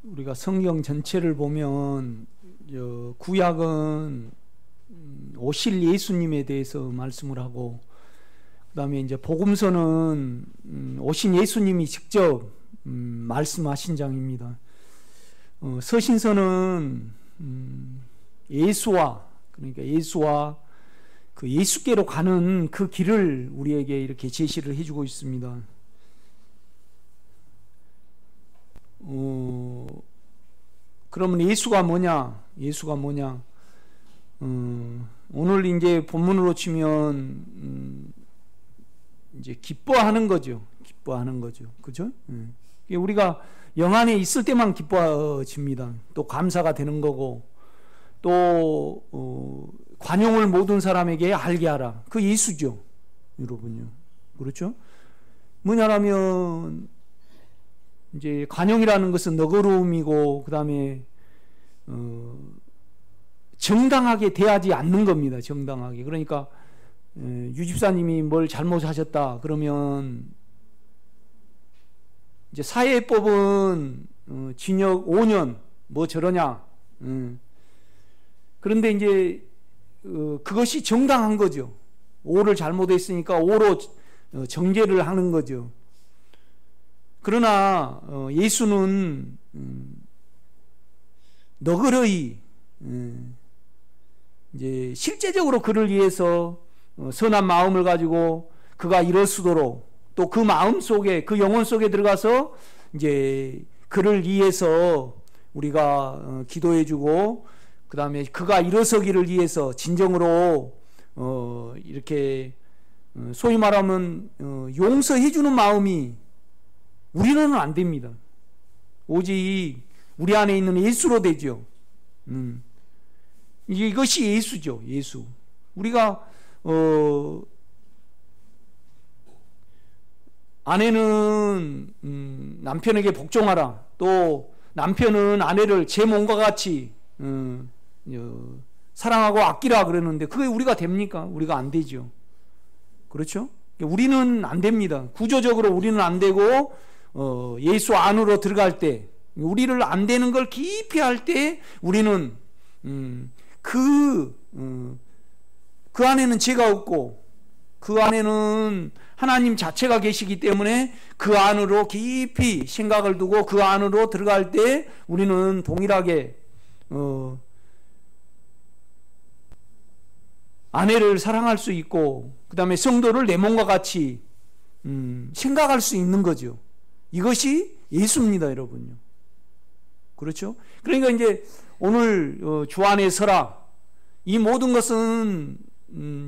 우리가 성경 전체를 보면 구약은 오실 예수님에 대해서 말씀을 하고, 그 다음에 이제 복음서는 오신 예수님이 직접 말씀하신 장입니다. 서신서는 예수와, 그러니까 예수와 그 예수께로 가는 그 길을 우리에게 이렇게 제시를 해주고 있습니다. 그러면 예수가 뭐냐? 예수가 뭐냐? 오늘 이제 본문으로 치면 이제 기뻐하는 거죠. 기뻐하는 거죠. 그죠? 우리가 영안에 있을 때만 기뻐집니다. 또 감사가 되는 거고, 또 관용을 모든 사람에게 알게 하라. 그 예수죠, 여러분요. 그렇죠? 뭐냐라면 이제 관용이라는 것은 너그러움이고, 그 다음에 정당하게 대하지 않는 겁니다. 정당하게. 그러니까 유집사님이 뭘 잘못하셨다 그러면 이제 사회법은 징역 5년 뭐 저러냐. 그런데 이제 그것이 정당한 거죠. 오를 잘못했으니까 오로 정죄를 하는 거죠. 그러나 예수는 너그러이 이제 실제적으로 그를 위해서 선한 마음을 가지고 그가 이럴수도록, 또 그 마음 속에, 그 영혼 속에 들어가서 이제 그를 위해서 우리가 기도해주고, 그 다음에 그가 일어서기를 위해서 진정으로 이렇게 소위 말하면 용서해주는 마음이 우리는 안 됩니다. 오직 우리 안에 있는 예수로 되죠. 이것이 예수죠. 예수. 우리가 아내는 남편에게 복종하라. 또 남편은 아내를 제 몸과 같이 사랑하고 아끼라 그러는데 그게 우리가 됩니까? 우리가 안 되죠. 그렇죠? 우리는 안 됩니다. 구조적으로 우리는 안 되고, 예수 안으로 들어갈 때, 우리를 안 되는 걸 깊이 할 때 우리는 그 안에는 죄가 없고, 그 안에는 하나님 자체가 계시기 때문에 그 안으로 깊이 생각을 두고 그 안으로 들어갈 때 우리는 동일하게 아내를 사랑할 수 있고, 그 다음에 성도를 내 몸과 같이 생각할 수 있는 거죠. 이것이 예수입니다, 여러분요. 그렇죠? 그러니까 이제 오늘 주 안에 서라, 이 모든 것은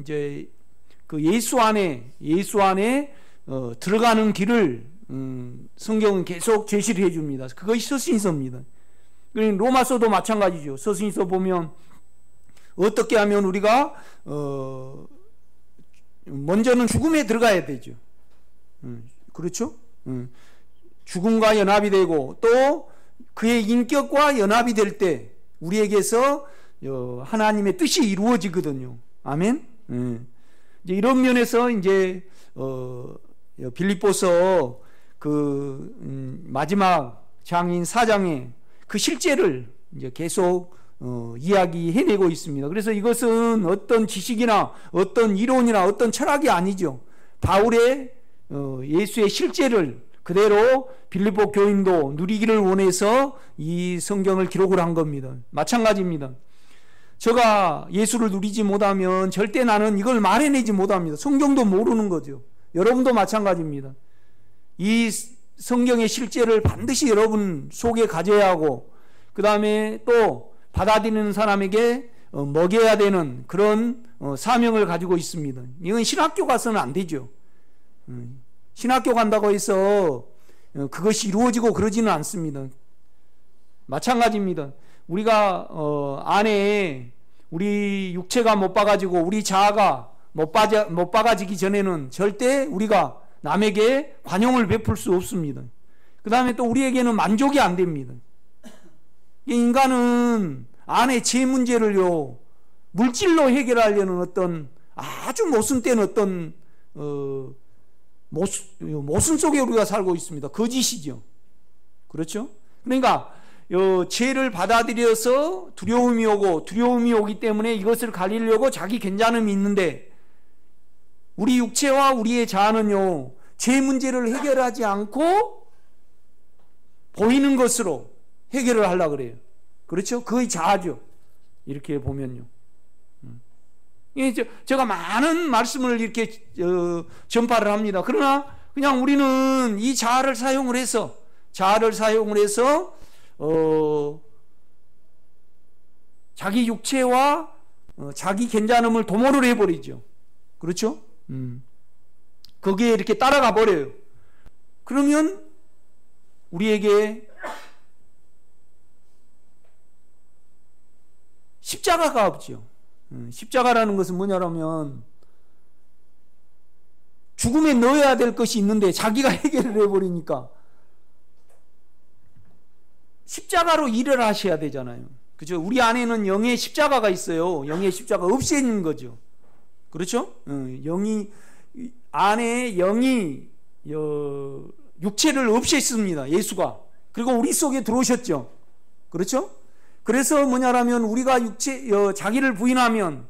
이제 그 예수 안에 들어가는 길을 성경은 계속 제시를 해줍니다. 그것이 서신서입니다. 그러니까 로마서도 마찬가지죠. 서신서 보면 어떻게 하면 우리가 먼저는 죽음에 들어가야 되죠. 그렇죠? 죽음과 연합이 되고, 또 그의 인격과 연합이 될 때 우리에게서 하나님의 뜻이 이루어지거든요. 아멘. 이제 이런 면에서 이제 빌립보서 그 마지막 장인 4장에 그 실제를 이제 계속 이야기해내고 있습니다. 그래서 이것은 어떤 지식이나 어떤 이론이나 어떤 철학이 아니죠. 바울의 예수의 실제를 그대로 빌립보 교인도 누리기를 원해서 이 성경을 기록을 한 겁니다. 마찬가지입니다. 제가 예수를 누리지 못하면 절대 나는 이걸 말해내지 못합니다. 성경도 모르는 거죠. 여러분도 마찬가지입니다. 이 성경의 실제를 반드시 여러분 속에 가져야 하고, 그 다음에 또 받아들이는 사람에게 먹여야 되는 그런 사명을 가지고 있습니다. 이건 신학교 가서는 안 되죠. 신학교 간다고 해서 그것이 이루어지고 그러지는 않습니다. 마찬가지입니다. 우리가 안에 우리 육체가 못 박아지고 우리 자아가 못 박아지기 전에는 절대 우리가 남에게 관용을 베풀 수 없습니다. 그 다음에 또 우리에게는 만족이 안 됩니다. 인간은 안에 제 문제를요 물질로 해결하려는 어떤 아주 모순된 어떤 모순 속에 우리가 살고 있습니다. 거짓이죠. 그렇죠? 그러니까 죄를 받아들여서 두려움이 오기 때문에 이것을 가리려고 자기 괜찮음이 있는데, 우리 육체와 우리의 자아는요, 죄 문제를 해결하지 않고 보이는 것으로 해결을 하려고 그래요. 그렇죠? 그의 자아죠. 이렇게 보면요. 제가 많은 말씀을 이렇게 전파를 합니다. 그러나 그냥 우리는 이 자아를 사용을 해서 자기 육체와 자기 괜찮음을 도모를 해버리죠. 그렇죠? 거기에 이렇게 따라가 버려요. 그러면 우리에게 십자가가 없죠. 십자가라는 것은 뭐냐면 죽음에 넣어야 될 것이 있는데 자기가 해결을 해버리니까 십자가로 일을 하셔야 되잖아요. 그죠? 우리 안에는 영의 십자가가 있어요. 영의 십자가 없애는 거죠. 그렇죠? 안에 영이 육체를 없앴습니다. 예수가. 그리고 우리 속에 들어오셨죠. 그렇죠? 그래서 뭐냐라면 우리가 자기를 부인하면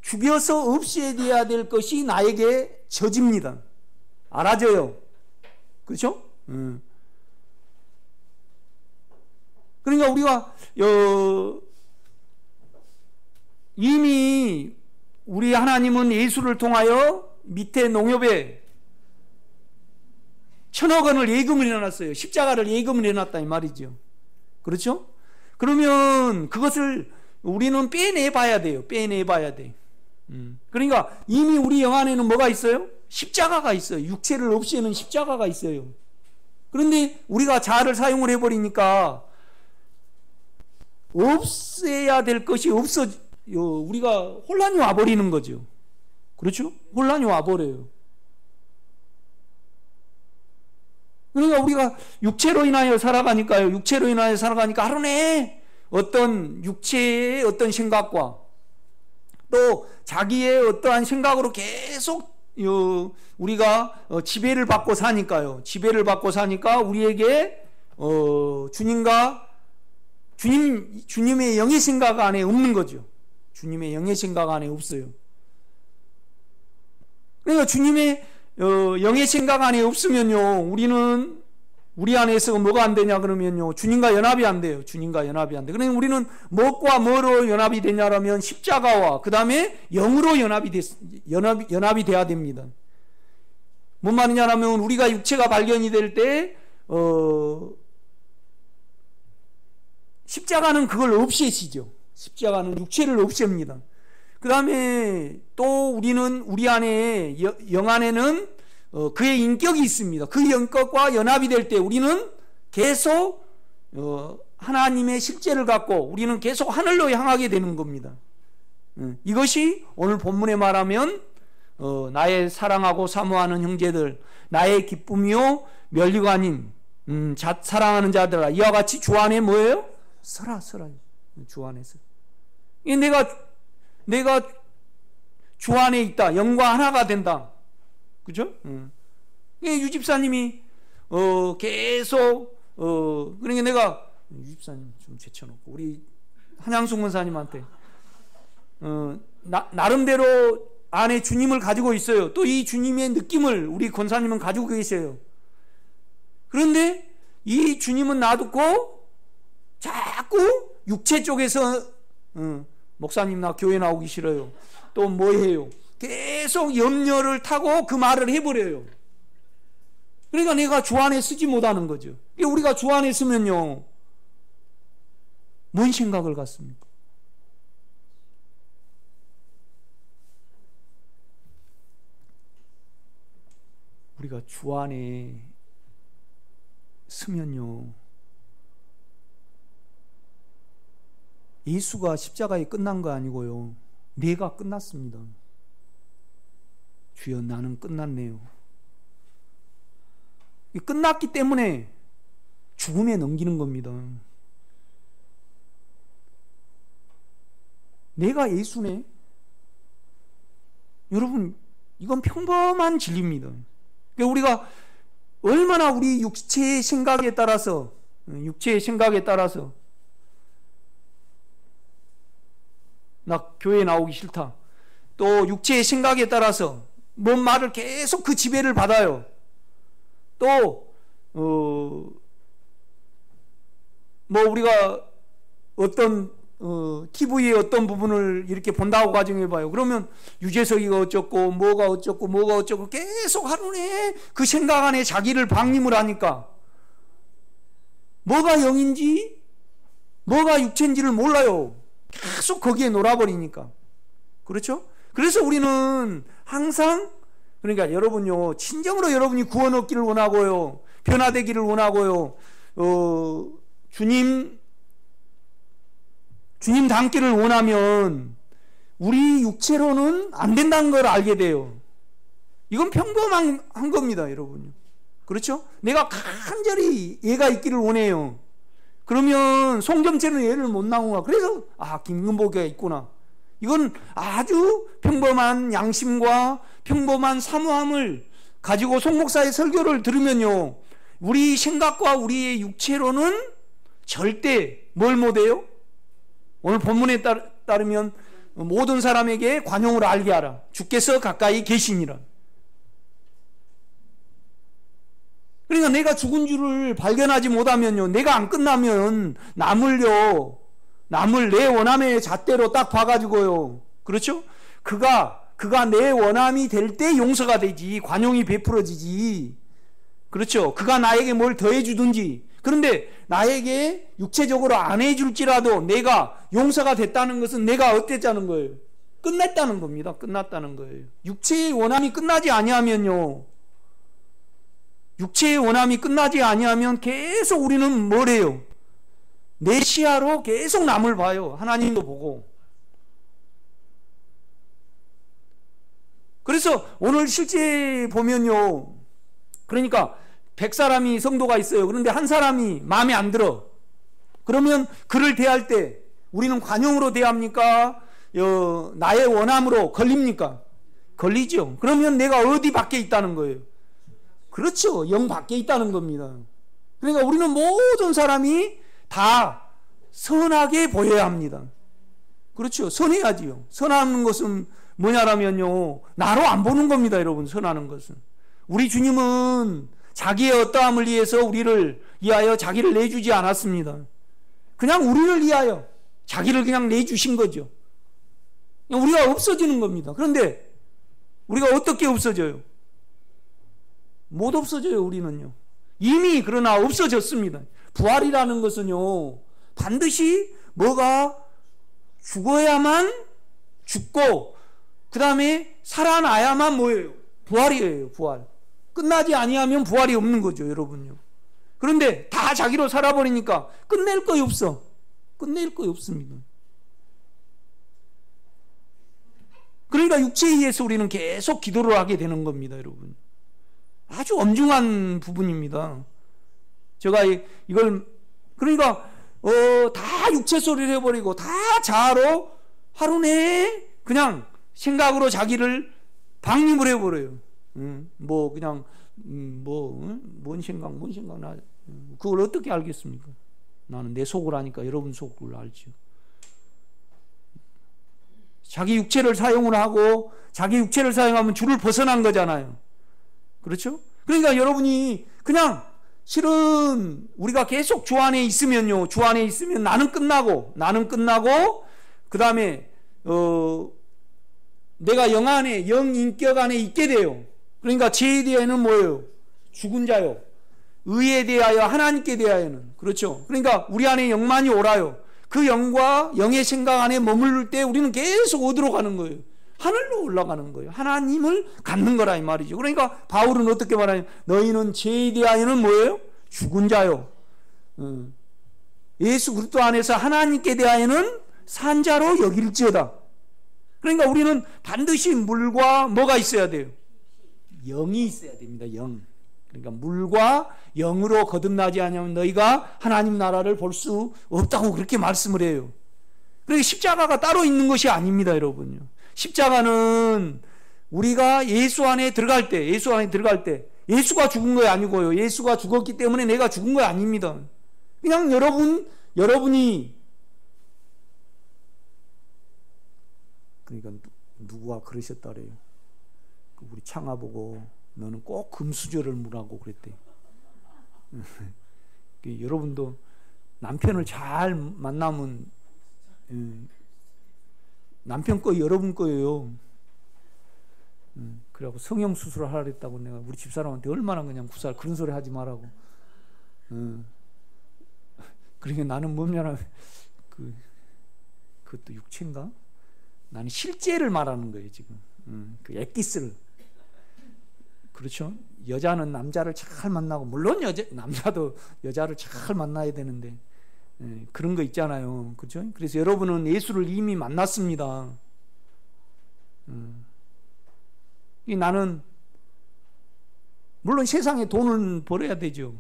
죽여서 없애야 될 것이 나에게 져집니다. 알아져요. 그렇죠? 그러니까 우리가 이미 우리 하나님은 예수를 통하여 밑에 농협에 1,000억 원을 예금을 해놨어요. 십자가를 예금을 해놨다 이 말이죠. 그렇죠? 그러면 그것을 우리는 빼내봐야 돼요. 빼내봐야 돼. 그러니까 이미 우리 영 안에는 뭐가 있어요? 십자가가 있어요. 육체를 없애는 십자가가 있어요. 그런데 우리가 자아를 사용을 해버리니까 없애야 될 것이 우리가 혼란이 와버리는 거죠. 그렇죠? 혼란이 와버려요. 그러니까 우리가 육체로 인하여 살아가니까요. 육체로 인하여 살아가니까 하루내 어떤 육체의 어떤 생각과 또 자기의 어떠한 생각으로 계속 우리가 지배를 받고 사니까요. 지배를 받고 사니까 우리에게 주님의 영의 생각 안에 없는 거죠. 주님의 영의 생각 안에 없어요. 그러니까 주님의 영의 생각 안에 없으면요, 우리 안에서 뭐가 안 되냐 그러면요, 주님과 연합이 안 돼요. 주님과 연합이 안 돼. 그러니까 우리는 무엇과 뭐로 연합이 되냐라면 십자가와 그 다음에 영으로 연합이 돼야 됩니다. 뭔 말이냐라면 우리가 육체가 발견이 될 때 십자가는 그걸 없애시죠. 십자가는 육체를 없앱니다. 그 다음에 또 우리 안에 영 안에는 그의 인격이 있습니다. 그 인격과 연합이 될 때 우리는 계속 하나님의 실제를 갖고 우리는 계속 하늘로 향하게 되는 겁니다. 이것이 오늘 본문에 말하면 나의 사랑하고 사모하는 형제들, 나의 기쁨이요 멸류가 아닌 사랑하는 자들아, 이와 같이 주 안에 뭐예요? 서라. 주 안에서. 내가 주 안에 있다. 영과 하나가 된다. 그죠? 유집사님이 계속 그러니까 내가 유집사님 좀 제쳐놓고 우리 한양숙 원사님한테 나름대로 안에 주님을 가지고 있어요. 또 이 주님의 느낌을 우리 권사님은 가지고 계세요. 그런데 이 주님은 놔두고 자꾸 육체 쪽에서 목사님 나 교회 나오기 싫어요. 또 뭐 해요? 계속 염려를 타고 그 말을 해버려요. 그러니까 내가 주 안에 쓰지 못하는 거죠. 우리가 주 안에 쓰면요, 뭔 생각을 갖습니까? 우리가 주 안에 쓰면요, 예수가 십자가에 끝난 거 아니고요, 내가 끝났습니다. 주여 나는 끝났네요. 끝났기 때문에 죽음에 넘기는 겁니다. 내가 예수네? 여러분, 이건 평범한 진리입니다. 그러니까 우리가 얼마나 우리 육체의 생각에 따라서 나 교회 나오기 싫다. 또 육체의 생각에 따라서 뭔 말을 계속 그 지배를 받아요. 또 뭐 우리가 어떤 TV의 어떤 부분을 이렇게 본다고 가정해봐요. 그러면 유재석이가 어쩌고 뭐가 어쩌고 계속 하루 내에 그 생각 안에 자기를 방임을 하니까 뭐가 영인지 뭐가 육체인지를 몰라요. 계속 거기에 놀아버리니까. 그렇죠? 그래서 우리는 항상, 그러니까 여러분요, 진정으로 여러분이 구원 얻기를 원하고요, 변화되기를 원하고요, 주님 닮기를 원하면 우리 육체로는 안 된다는 걸 알게 돼요. 이건 평범한 겁니다, 여러분. 그렇죠? 내가 간절히 얘가 있기를 원해요. 그러면 송점체는 얘를 못 나오나. 그래서 김근보가 있구나. 이건 아주 평범한 양심과 평범한 사모함을 가지고 송 목사의 설교를 들으면요, 우리 생각과 우리의 육체로는 절대 뭘 못해요? 오늘 본문에 따르면 모든 사람에게 관용을 알게 하라. 주께서 가까이 계시니라. 그러니까 내가 죽은 줄을 발견하지 못하면요, 내가 안 끝나면 남을 내 원함의 잣대로 딱 봐가지고요, 그렇죠? 그가 내 원함이 될 때 용서가 되지, 관용이 베풀어지지. 그렇죠? 그가 나에게 뭘 더해주든지. 그런데 나에게 육체적으로 안 해줄지라도 내가 용서가 됐다는 것은 내가 어땠다는 거예요? 끝났다는 겁니다. 끝났다는 거예요. 육체의 원함이 끝나지 아니하면요, 육체의 원함이 끝나지 아니하면 계속 우리는 뭘 해요? 내 시야로 계속 남을 봐요. 하나님도 보고. 그래서 오늘 실제 보면요, 그러니까 100사람이 성도가 있어요. 그런데 한 사람이 마음에 안 들어. 그러면 그를 대할 때 우리는 관용으로 대합니까? 나의 원함으로 걸립니까? 걸리죠. 그러면 내가 어디 밖에 있다는 거예요? 그렇죠. 영 밖에 있다는 겁니다. 그러니까 우리는 모든 사람이 다 선하게 보여야 합니다. 그렇죠. 선해야지요. 선하는 것은 뭐냐라면요, 나로 안 보는 겁니다, 여러분. 선하는 것은. 우리 주님은 자기의 어떠함을 위해서 우리를 위하여 자기를 내주지 않았습니다. 그냥 우리를 위하여 자기를 그냥 내주신 거죠. 우리가 없어지는 겁니다. 그런데 우리가 어떻게 없어져요? 못 없어져요, 우리는요. 이미 그러나 없어졌습니다. 부활이라는 것은요, 반드시 뭐가 죽어야만 죽고 그 다음에 살아나야만 뭐예요? 부활이에요. 부활. 끝나지 아니하면 부활이 없는 거죠, 여러분요. 그런데 다 자기로 살아버리니까 끝낼 거이 없어. 끝낼 거이 없습니다. 그러니까 육체에 의해서 우리는 계속 기도를 하게 되는 겁니다, 여러분. 아주 엄중한 부분입니다. 제가 이걸, 그러니까 다 육체 소리를 해버리고 다 자아로 하루 내에 그냥 생각으로 자기를 방임을 해버려요. 뭐 그냥 뭔 생각 나 그걸 어떻게 알겠습니까? 나는 내 속을 아니까 여러분 속을 알죠. 자기 육체를 사용을 하고 자기 육체를 사용하면 줄을 벗어난 거잖아요. 그렇죠? 그러니까 여러분이 그냥 실은 우리가 계속 주 안에 있으면요, 주 안에 있으면 나는 끝나고 그 다음에 내가 영 안에, 영 인격 안에 있게 돼요. 그러니까 죄에 대하여는 뭐예요? 죽은 자요. 의에 대하여 하나님께 대하여는. 그렇죠? 그러니까 우리 안에 영만이 오라요. 그 영과 영의 생각 안에 머무를 때 우리는 계속 어디로 가는 거예요? 하늘로 올라가는 거예요. 하나님을 갖는 거라 이 말이죠. 그러니까 바울은 어떻게 말하냐? 너희는 죄에 대하여는 뭐예요? 죽은 자요. 예수 그리스도 안에서 하나님께 대하여는 산 자로 여길지어다. 그러니까 우리는 반드시 물과 뭐가 있어야 돼요? 영이 있어야 됩니다. 영. 그러니까 물과 영으로 거듭나지 않으면 너희가 하나님 나라를 볼 수 없다고 그렇게 말씀을 해요. 그러니까 십자가가 따로 있는 것이 아닙니다, 여러분요. 십자가는 우리가 예수 안에 들어갈 때 예수가 죽은 거 아니고요. 예수가 죽었기 때문에 내가 죽은 거 아닙니다. 그냥 여러분이 그러니까 누구가 그러셨다래요. 우리 창아 보고 너는 꼭 금수저를 무라고 그랬대. 여러분도 남편을 잘 만나면 남편 거 여러분 거예요. 그래갖고 성형수술을 하라 그랬다고 내가 우리 집사람한테 얼마나 그냥 구살 그런 소리 하지 말라고. 그러니까 나는 뭐냐면 그것도 육체인가? 나는 실제를 말하는 거예요 지금. 그 엑기스를. 그렇죠? 여자는 남자를 잘 만나고, 물론 남자도 여자를 잘 만나야 되는데 그런 거 있잖아요. 그렇죠? 그래서 여러분은 예수를 이미 만났습니다. 나는 물론 세상에 돈은 벌어야 되죠.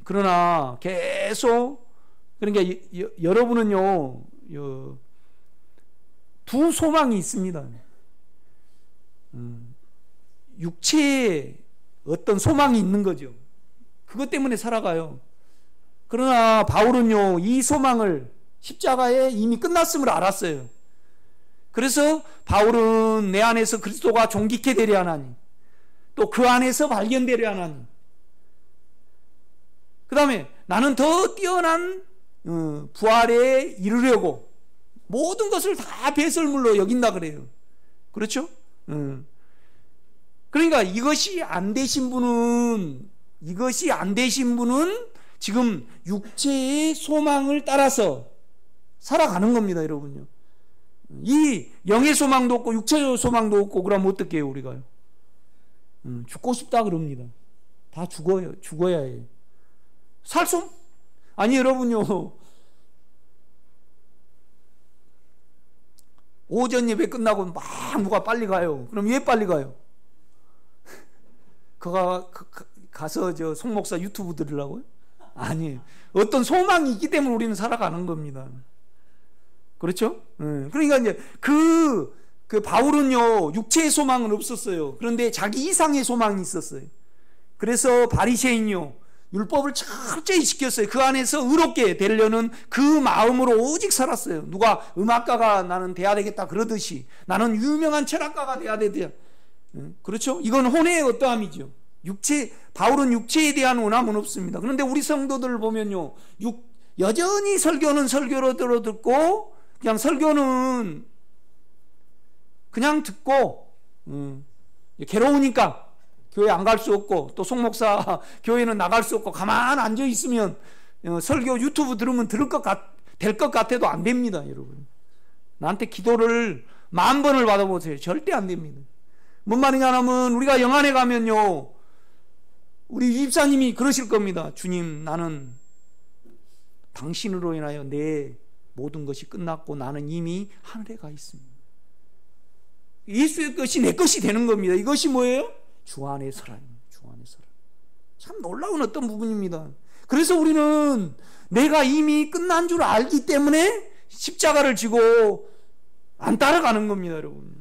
그러나 계속, 그러니까 여러분은요 두 소망이 있습니다. 육체에 어떤 소망이 있는 거죠. 그것 때문에 살아가요. 그러나 바울은요 이 소망을 십자가에 이미 끝났음을 알았어요. 그래서 바울은 내 안에서 그리스도가 존귀케 되려 하나니, 또 그 안에서 발견되려 하나니, 그 다음에 나는 더 뛰어난 부활에 이르려고 모든 것을 다 배설물로 여긴다 그래요. 그렇죠? 그러니까 이것이 안 되신 분은 지금 육체의 소망을 따라서 살아가는 겁니다, 여러분요. 이 영의 소망도 없고 육체의 소망도 없고 그러면 어떻게 해요, 우리가요? 죽고 싶다 그럽니다. 다 죽어야 해요. 아니 여러분요, 오전 예배 끝나고 막 누가 빨리 가요. 그럼 왜 빨리 가요? 가서 송 목사 유튜브 들으려고요? 아니에요. 어떤 소망이 있기 때문에 우리는 살아가는 겁니다. 그렇죠? 그러니까 이제 그 바울은요 육체의 소망은 없었어요. 그런데 자기 이상의 소망이 있었어요. 그래서 바리새인요 율법을 철저히 지켰어요. 그 안에서 의롭게 되려는 그 마음으로 오직 살았어요. 누가 음악가가 나는 돼야 되겠다 그러듯이 나는 유명한 철학가가 돼야 되듯이. 그렇죠? 이건 혼의 어떠함이죠. 바울은 육체에 대한 원함은 없습니다. 그런데 우리 성도들 보면요 여전히 설교는 설교로 듣고 그냥 설교는 그냥 듣고 괴로우니까 교회 안 갈 수 없고, 또 송목사 교회는 나갈 수 없고 가만 앉아 있으면 설교 유튜브 들으면 될 것 같아도 안 됩니다, 여러분. 나한테 기도를 10,000번을 받아보세요. 절대 안 됩니다. 뭔 말이냐 하면 우리가 영안에 가면요 우리 집사님이 그러실 겁니다. 주님, 나는 당신으로 인하여 내 모든 것이 끝났고 나는 이미 하늘에 가 있습니다. 예수의 것이 내 것이 되는 겁니다. 이것이 뭐예요? 주 안에 서라입니다. 주 안에 서라. 참 놀라운 어떤 부분입니다. 그래서 우리는 내가 이미 끝난 줄 알기 때문에 십자가를 지고 안 따라가는 겁니다, 여러분.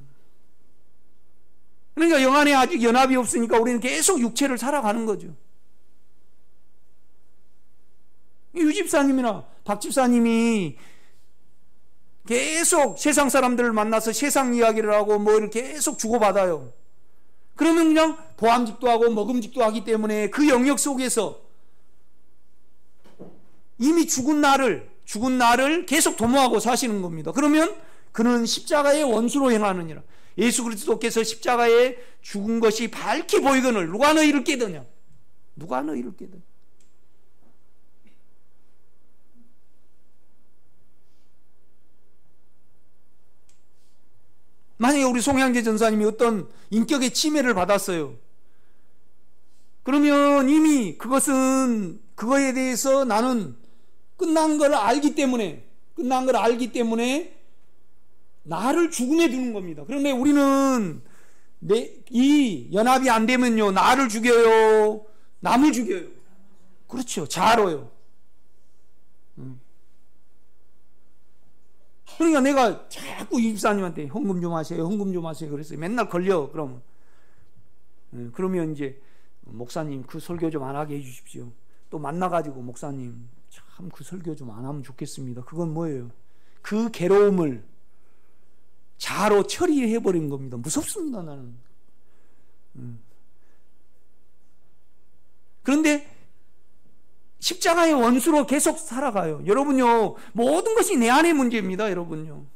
그러니까 영안에 아직 연합이 없으니까 우리는 계속 육체를 살아가는 거죠. 유 집사님이나 박 집사님이 계속 세상 사람들을 만나서 세상 이야기를 하고 뭐를 계속 주고받아요. 그러면 그냥 보암직도 하고 먹음직도 하기 때문에 그 영역 속에서 이미 죽은 나를 계속 도모하고 사시는 겁니다. 그러면 그는 십자가의 원수로 행하느니라. 예수 그리스도께서 십자가에 죽은 것이 밝히 보이거늘 누가 너희를 깨드냐? 누가 너희를 깨드냐? 만약에 우리 송양재 전사님이 어떤 인격의 침해를 받았어요. 그러면 이미 그거에 대해서 나는 끝난 걸 알기 때문에 나를 죽음에 두는 겁니다. 그런데 우리는 이 연합이 안 되면요 나를 죽여요, 남을 죽여요. 그렇죠. 자로요. 그러니까 내가 자꾸 이 집사님한테 헌금 좀 하세요, 헌금 좀 하세요. 그랬어요. 맨날 걸려. 그러면 그러면 이제 목사님 그 설교 좀 안 하게 해주십시오. 또 만나가지고 목사님 참 그 설교 좀 안 하면 좋겠습니다. 그건 뭐예요? 그 괴로움을 자로 처리해버린 겁니다. 무섭습니다, 나는. 그런데 십자가의 원수로 계속 살아가요. 여러분요, 모든 것이 내 안의 문제입니다, 여러분요.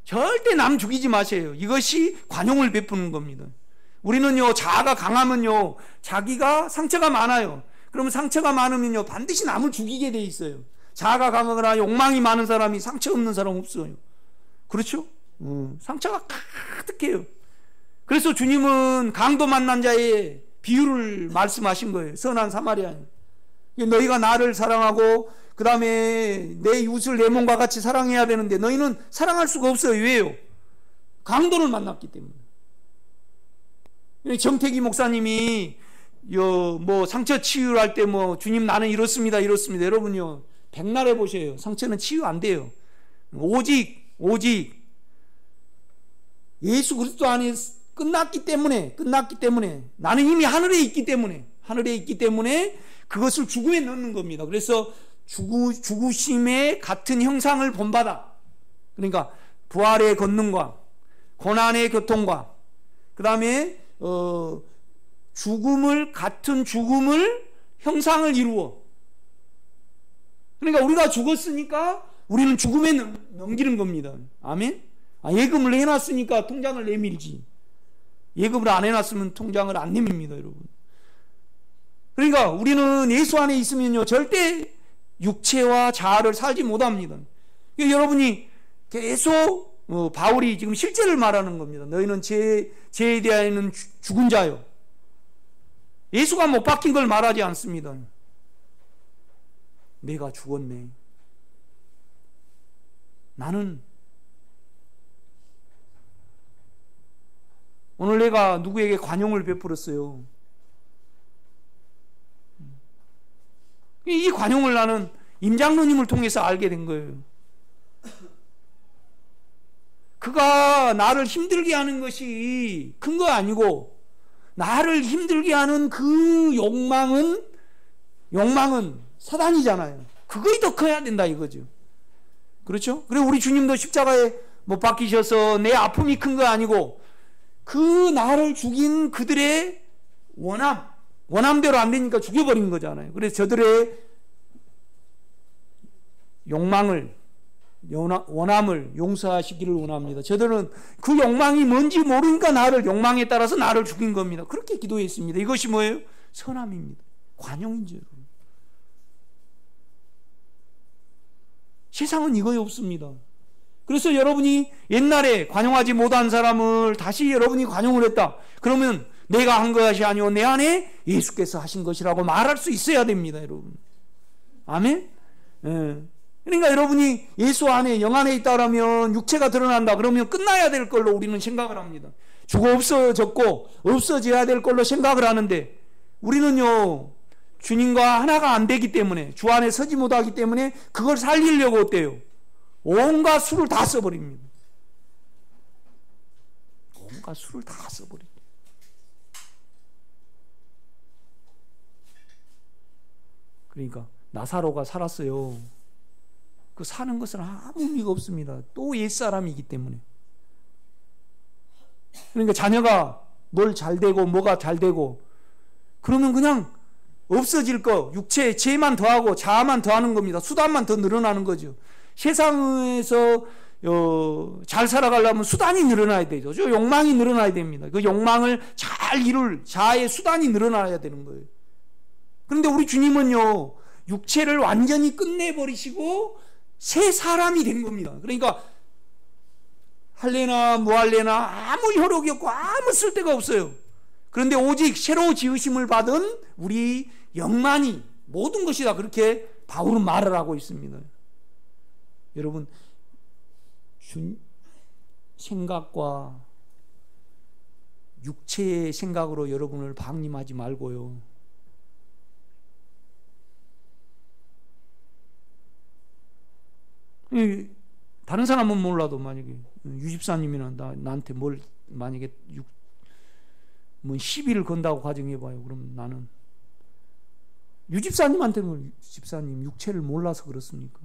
절대 남 죽이지 마세요. 이것이 관용을 베푸는 겁니다. 우리는요, 자아가 강하면요, 자기가 상처가 많아요. 그러면 상처가 많으면요, 반드시 남을 죽이게 돼 있어요. 자아가 강하거나 욕망이 많은 사람이 상처 없는 사람 없어요. 그렇죠? 상처가 가득해요. 그래서 주님은 강도 만난 자의 비유를 말씀하신 거예요. 선한 사마리아인. 너희가 나를 사랑하고 그 다음에 내 이웃을 내 몸과 같이 사랑해야 되는데 너희는 사랑할 수가 없어요. 왜요? 강도를 만났기 때문에. 정태기 목사님이 뭐 상처 치유할 때 뭐 주님 나는 이렇습니다. 여러분요, 백날 해보세요. 상처는 치유 안 돼요. 오직 예수 그리스도 안에 끝났기 때문에 나는 이미 하늘에 있기 때문에 그것을 죽음에 넣는 겁니다. 그래서 죽으심의 같은 형상을 본받아. 그러니까 부활의 권능과 고난의 교통과 그 다음에 같은 죽음을 형상을 이루어. 그러니까 우리가 죽었으니까 우리는 죽음에 넘기는 겁니다. 아멘? 예금을 해놨으니까 통장을 내밀지. 예금을 안 해놨으면 통장을 안 내밉니다, 여러분. 그러니까 우리는 예수 안에 있으면요, 절대 육체와 자아를 살지 못합니다. 그러니까 여러분이 계속 바울이 지금 실제를 말하는 겁니다. 너희는 죄에 대하여는 죽은 자요. 예수가 못 박힌 걸 말하지 않습니다. 내가 죽었네. 나는 오늘 내가 누구에게 관용을 베풀었어요. 이 관용을 나는 임장로님을 통해서 알게 된 거예요. 그가 나를 힘들게 하는 것이 큰 거 아니고 나를 힘들게 하는 그 욕망은 사단이잖아요. 그것이 더 커야 된다 이거죠. 그렇죠? 그리고 우리 주님도 십자가에 못 박히셔서 내 아픔이 큰 거 아니고 그 나를 죽인 그들의 원함대로 안 되니까 죽여버린 거잖아요. 그래서 저들의 원함을 용서하시기를 원합니다. 저들은 그 욕망이 뭔지 모르니까 욕망에 따라서 나를 죽인 겁니다. 그렇게 기도했습니다. 이것이 뭐예요? 선함입니다. 관용이죠, 여러분. 세상은 이거에 없습니다. 그래서 여러분이 옛날에 관용하지 못한 사람을 다시 여러분이 관용을 했다. 그러면 내가 한 것이 아니오 내 안에 예수께서 하신 것이라고 말할 수 있어야 됩니다, 여러분. 아멘? 예. 그러니까 여러분이 예수 안에 영 안에 있다라면 육체가 드러난다. 그러면 끝나야 될 걸로 우리는 생각을 합니다. 죽어 없어졌고 없어져야 될 걸로 생각을 하는데 우리는요, 주님과 하나가 안 되기 때문에, 주 안에 서지 못하기 때문에 그걸 살리려고 어때요? 온갖 수를 다 써버립니다. 온갖 수를 다 써버립니다. 그러니까 나사로가 살았어요. 그 사는 것은 아무 의미가 없습니다. 또 옛사람이기 때문에. 그러니까 자녀가 뭘 잘 되고 뭐가 잘 되고 그러면 그냥 없어질 거, 육체, 죄만 더하고 자아만 더하는 겁니다. 수단만 더 늘어나는 거죠. 세상에서 잘 살아가려면 수단이 늘어나야 되죠. 욕망이 늘어나야 됩니다. 그 욕망을 잘 이룰 자아의 수단이 늘어나야 되는 거예요. 그런데 우리 주님은요, 육체를 완전히 끝내버리시고 새 사람이 된 겁니다. 그러니까 할래나 뭐할래나 아무 효력이 없고 아무 쓸데가 없어요. 그런데 오직 새로 지으심을 받은 우리 영만이 모든 것이다. 그렇게 바울은 말을 하고 있습니다. 여러분, 생각과 육체의 생각으로 여러분을 방임하지 말고요. 다른 사람은 몰라도 만약에 유집사님이나 나한테 뭘 만약에 시비를 건다고 가정해봐요. 그럼 나는 유 집사님한테는 집사님 육체를 몰라서 그렇습니까?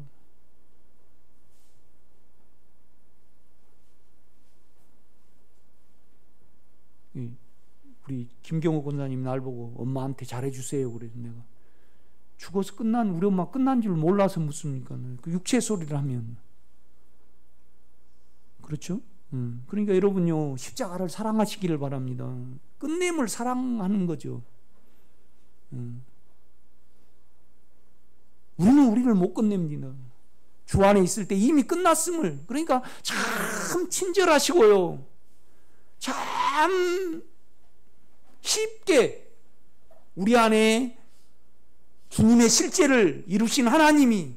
우리 김경호 권사님 날 보고 엄마한테 잘해주세요. 그래서 내가 죽어서 우리 엄마 끝난 줄 몰라서 묻습니까? 그 육체 소리를 하면. 그렇죠? 그러니까 여러분요, 십자가를 사랑하시기를 바랍니다. 끝냄을 사랑하는 거죠. 우리는 우리를 못 끝냅니다. 주 안에 있을 때 이미 끝났음을. 그러니까 참 친절하시고요. 참 쉽게 우리 안에 주님의 실제를 이루신 하나님이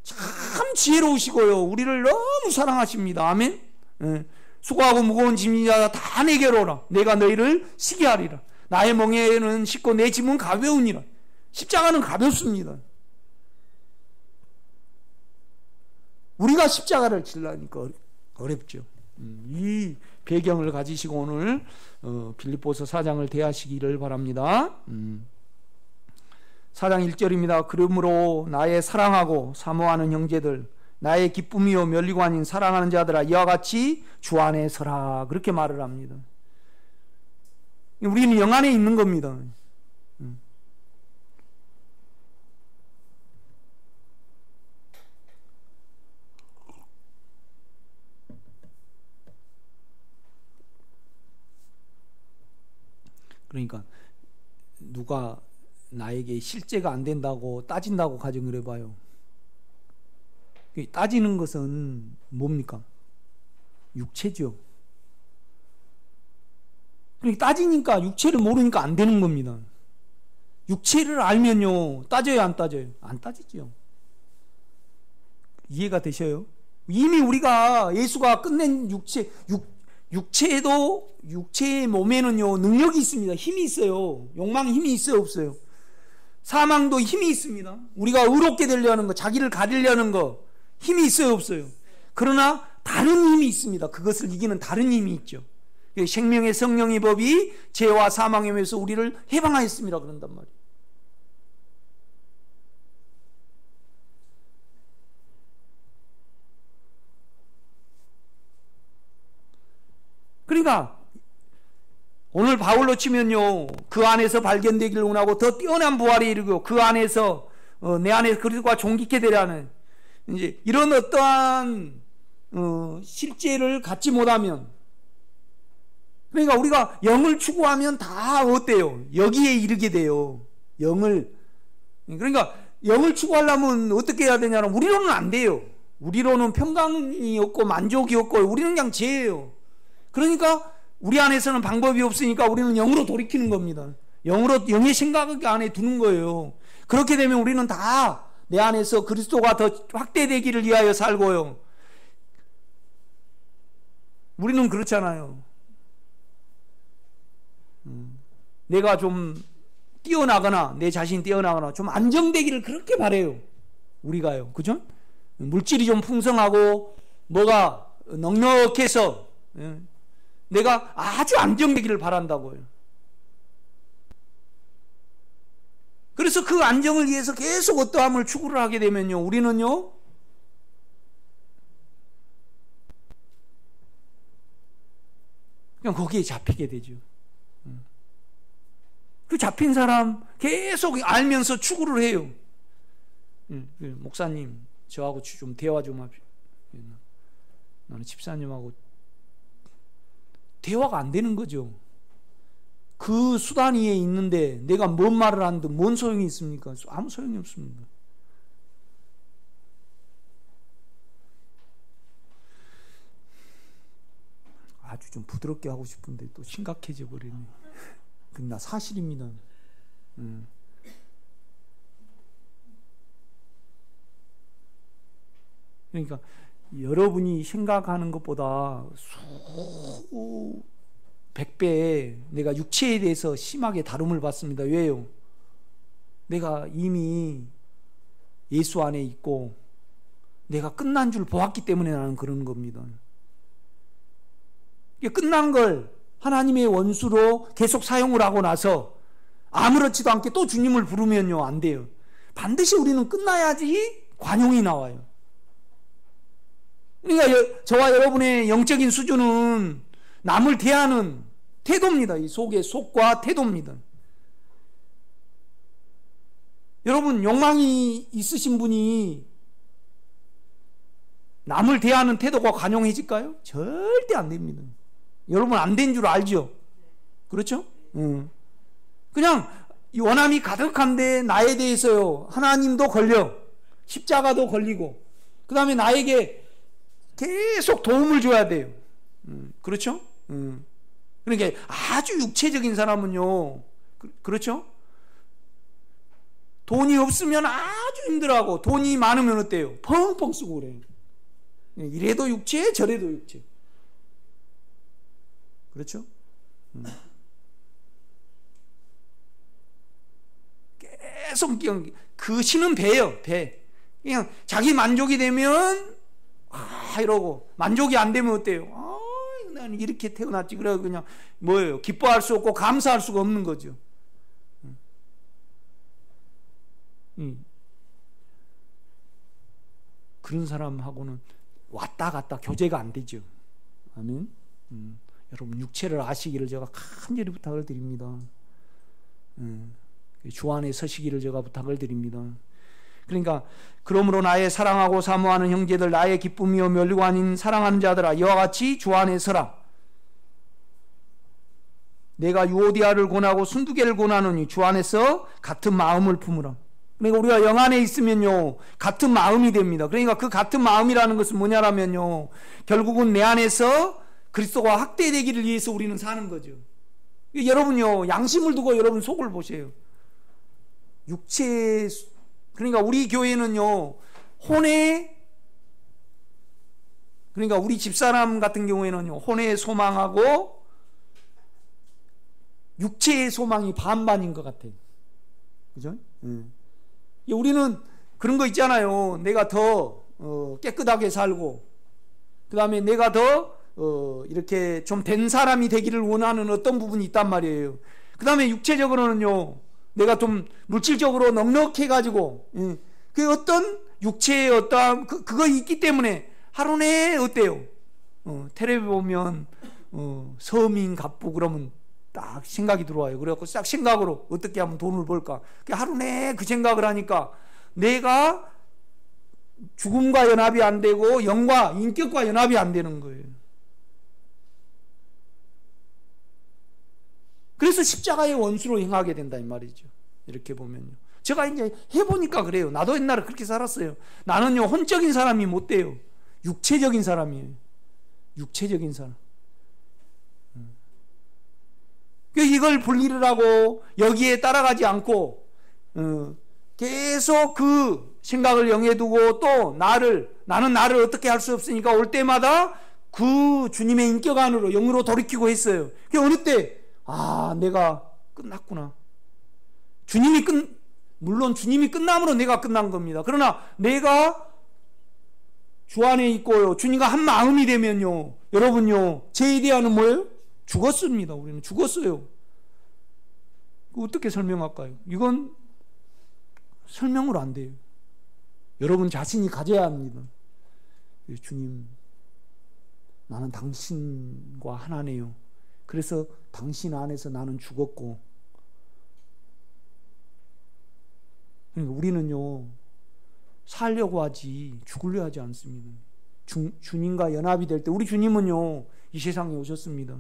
참 지혜로우시고요. 우리를 너무 사랑하십니다. 아멘. 수고하고 무거운 짐진 자가 다 내게로 오라. 내가 너희를 쉬게 하리라. 나의 멍에는 쉽고 내 짐은 가벼우니라. 십자가는 가볍습니다. 우리가 십자가를 지려니까 어렵죠. 이 배경을 가지시고 오늘 빌립보서 4장을 대하시기를 바랍니다. 4장 1절입니다. 그러므로 나의 사랑하고 사모하는 형제들, 나의 기쁨이요 멸리고 아닌 사랑하는 자들아, 이와 같이 주 안에 서라. 그렇게 말을 합니다. 우리는 영 안에 있는 겁니다. 그러니까 누가 나에게 실제가 안 된다고 따진다고 가정을 해봐요. 따지는 것은 뭡니까? 육체죠. 그러니까 따지니까 육체를 모르니까 안 되는 겁니다. 육체를 알면요, 따져요, 안 따져요? 안 따지죠. 이해가 되셔요? 이미 우리가 예수가 끝낸 육체의 몸에는요, 능력이 있습니다. 힘이 있어요. 욕망 힘이 있어요, 없어요? 사망도 힘이 있습니다. 우리가 의롭게 되려는 거, 자기를 가리려는 거, 힘이 있어요, 없어요? 그러나 다른 힘이 있습니다. 그것을 이기는 다른 힘이 있죠. 생명의 성령의 법이 죄와 사망의 몸에서 우리를 해방하였습니다. 그런단 말이에요. 그러니까 오늘 바울로 치면요, 그 안에서 발견되기를 원하고 더 뛰어난 부활에 이르고 그 안에서 내 안에서 그리스도와 종깃게 되라는 이제 이런 어떠한 실제를 갖지 못하면, 그러니까 우리가 영을 추구하면 다 어때요? 여기에 이르게 돼요. 그러니까 영을 추구하려면 어떻게 해야 되냐면 우리로는 안 돼요. 우리로는 평강이 없고 만족이 없고 우리는 그냥 죄예요. 그러니까 우리 안에서는 방법이 없으니까 우리는 영으로 돌이키는 겁니다. 영의 생각 안에 두는 거예요. 그렇게 되면 우리는 다 내 안에서 그리스도가 더 확대되기를 위하여 살고요. 우리는 그렇잖아요. 내가 좀 뛰어나거나 내 자신이 뛰어나거나 좀 안정되기를 그렇게 바래요. 우리가요. 그죠? 물질이 좀 풍성하고 뭐가 넉넉해서 내가 아주 안정되기를 바란다고요. 그래서 그 안정을 위해서 계속 어떠함을 추구를 하게 되면요, 우리는요, 그냥 거기에 잡히게 되죠. 그 잡힌 사람 계속 알면서 추구를 해요. 목사님, 저하고 좀 대화 좀 합시다. 나는 집사님하고 대화가 안 되는 거죠. 그 수단 위에 있는데 내가 뭔 말을 하는데 뭔 소용이 있습니까? 아무 소용이 없습니다. 아주 좀 부드럽게 하고 싶은데 또 심각해져 버리네. 나 사실입니다. 그러니까 여러분이 생각하는 것보다 수 100배 내가 육체에 대해서 심하게 다룸을 받습니다. 왜요? 내가 이미 예수 안에 있고 내가 끝난 줄 보았기 때문에 나는 그러는 겁니다. 끝난 걸 하나님의 원수로 계속 사용을 하고 나서 아무렇지도 않게 또 주님을 부르면요, 안 돼요. 반드시 우리는 끝나야지 관용이 나와요. 그러니까 저와 여러분의 영적인 수준은 남을 대하는 태도입니다. 이 속의 속과 태도입니다. 여러분, 욕망이 있으신 분이 남을 대하는 태도가 관용해질까요? 절대 안 됩니다. 여러분, 안 된 줄 알죠? 그렇죠? 그냥 원함이 가득한데 나에 대해서요, 하나님도 걸려, 십자가도 걸리고, 그 다음에 나에게 계속 도움을 줘야 돼요. 그렇죠? 그러니까 아주 육체적인 사람은요, 그렇죠? 돈이 없으면 아주 힘들어하고, 돈이 많으면 어때요? 펑펑 쓰고 그래요. 이래도 육체, 저래도 육체. 그렇죠? 계속 그 신은 배예요, 배. 그냥 자기 만족이 되면 이러고, 만족이 안 되면 어때요? 나는 이렇게 태어났지. 그래 그냥 뭐예요? 기뻐할 수 없고 감사할 수가 없는 거죠. 그런 사람하고는 왔다 갔다 교제가 안 되죠. 아멘. 여러분, 육체를 아시기를 제가 간절히 부탁을 드립니다. 주 안에 서시기를 제가 부탁을 드립니다. 그러니까 그러므로 나의 사랑하고 사모하는 형제들, 나의 기쁨이요 멸관인 사랑하는 자들아, 이와 같이 주 안에 서라. 내가 유오디아를 권하고 순두개를 권하노니 주 안에서 같은 마음을 품으라. 그러니까 우리가 영 안에 있으면요, 같은 마음이 됩니다. 그러니까 그 같은 마음이라는 것은 뭐냐라면요, 결국은 내 안에서 그리스도가 확대되기를 위해서 우리는 사는 거죠. 여러분요, 양심을 두고 여러분 속을 보세요. 육체, 그러니까 우리 교회는요, 그러니까 우리 집사람 같은 경우에는요, 혼의 소망하고 육체의 소망이 반반인 것 같아요. 그죠? 우리는 그런 거 있잖아요. 내가 더 깨끗하게 살고, 그 다음에 내가 더 이렇게 좀 된 사람이 되기를 원하는 어떤 부분이 있단 말이에요. 그 다음에 육체적으로는요, 내가 좀 물질적으로 넉넉해가지고, 그 어떤 육체의 어떠한 그거 있기 때문에 하루 내에 어때요? 텔레비 보면 서민 갑부 그러면 딱 생각이 들어와요. 그래갖고 딱 생각으로 어떻게 하면 돈을 벌까? 하루 내에 그 생각을 하니까 내가 죽음과 연합이 안 되고 영과 인격과 연합이 안 되는 거예요. 그래서 십자가의 원수로 행하게 된다 이 말이죠. 이렇게 보면요. 제가 이제 해보니까 그래요. 나도 옛날에 그렇게 살았어요. 나는요, 혼적인 사람이 못 돼요. 육체적인 사람이에요. 육체적인 사람. 이걸 분리를 하고 여기에 따라가지 않고 계속 그 생각을 영에 두고 또 나는 나를 어떻게 할 수 없으니까 올 때마다 그 주님의 인격 안으로 영으로 돌이키고 했어요. 어느 때 내가 끝났구나. 물론 주님이 끝남으로 내가 끝난 겁니다. 그러나 내가 주 안에 있고요, 주님과 한 마음이 되면요, 여러분요, 제 이데아는 뭐예요? 죽었습니다. 우리는 죽었어요. 어떻게 설명할까요? 이건 설명으로 안 돼요. 여러분 자신이 가져야 합니다. 주님, 나는 당신과 하나네요. 그래서 당신 안에서 나는 죽었고, 그러니까 우리는요, 살려고 하지 죽으려 하지 않습니다. 주님과 연합이 될 때, 우리 주님은요, 이 세상에 오셨습니다.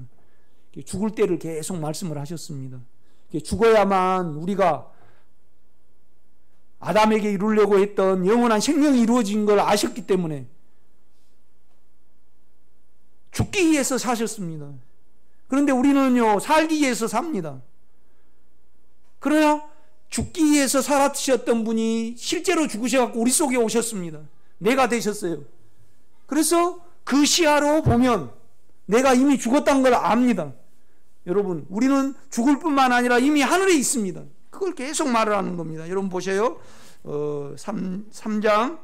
죽을 때를 계속 말씀을 하셨습니다. 죽어야만 우리가 아담에게 이루려고 했던 영원한 생명이 이루어진 걸 아셨기 때문에 죽기 위해서 사셨습니다. 그런데 우리는요, 살기 위해서 삽니다. 그러나 죽기 위해서 살아주셨던 분이 실제로 죽으셔갖고 우리 속에 오셨습니다. 내가 되셨어요. 그래서 그 시야로 보면 내가 이미 죽었다는 걸 압니다. 여러분, 우리는 죽을 뿐만 아니라 이미 하늘에 있습니다. 그걸 계속 말을 하는 겁니다. 여러분 보세요. 3장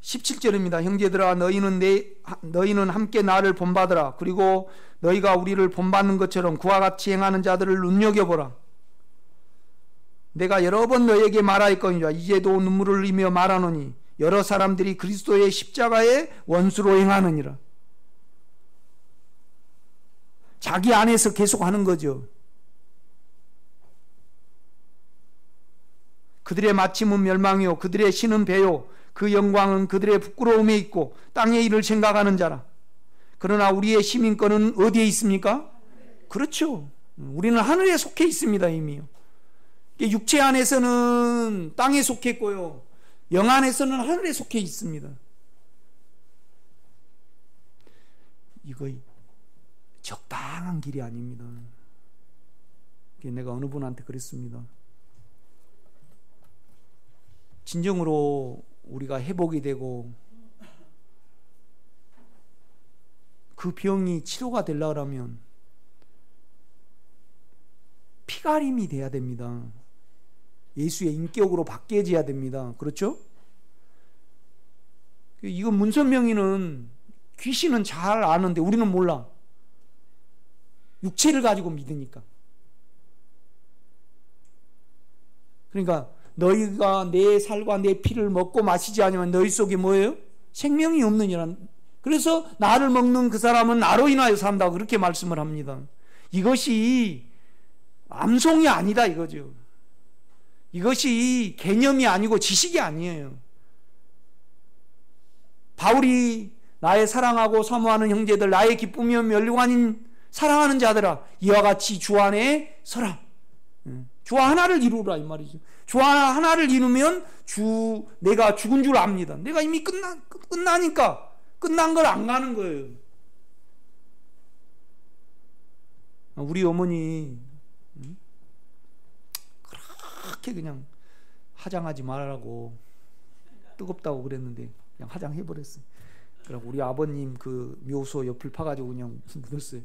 17절입니다. 형제들아 너희는 함께 나를 본받으라. 그리고 너희가 우리를 본받는 것처럼 그와 같이 행하는 자들을 눈여겨보라. 내가 여러 번 너희에게 말하였거니와 이제도 눈물을 흘리며 말하노니 여러 사람들이 그리스도의 십자가의 원수로 행하느니라. 자기 안에서 계속 하는 거죠. 그들의 마침은 멸망이요 그들의 신은 배요 그 영광은 그들의 부끄러움에 있고 땅의 일을 생각하는 자라. 그러나 우리의 시민권은 어디에 있습니까? 그렇죠. 우리는 하늘에 속해 있습니다. 이미요. 육체 안에서는 땅에 속해 있고요, 영 안에서는 하늘에 속해 있습니다. 이거 적당한 길이 아닙니다. 내가 어느 분한테 그랬습니다. 진정으로 우리가 회복이 되고 그 병이 치료가 되려면 피가림이 돼야 됩니다. 예수의 인격으로 바뀌어져야 됩니다. 그렇죠? 이건 문선명이는 귀신은 잘 아는데 우리는 몰라. 육체를 가지고 믿으니까. 그러니까 너희가 내 살과 내 피를 먹고 마시지 않으면 너희 속에 뭐예요? 생명이 없느니라. 그래서 나를 먹는 그 사람은 나로 인하여 산다고 그렇게 말씀을 합니다. 이것이 암송이 아니다 이거죠. 이것이 개념이 아니고 지식이 아니에요. 바울이 나의 사랑하고 사모하는 형제들, 나의 기쁨이며 멸관인 사랑하는 자들아, 이와 같이 주 안에 서라. 주와 하나를 이루라 이 말이죠. 주와 하나를 이루면 내가 죽은 줄 압니다. 내가 이미 끝나니까 끝난 걸 안 가는 거예요. 우리 어머니 그렇게 그냥 화장하지 말라고 뜨겁다고 그랬는데 그냥 화장해버렸어요. 그리고 우리 아버님 그 묘소 옆을 파가지고 그냥 묻었어요.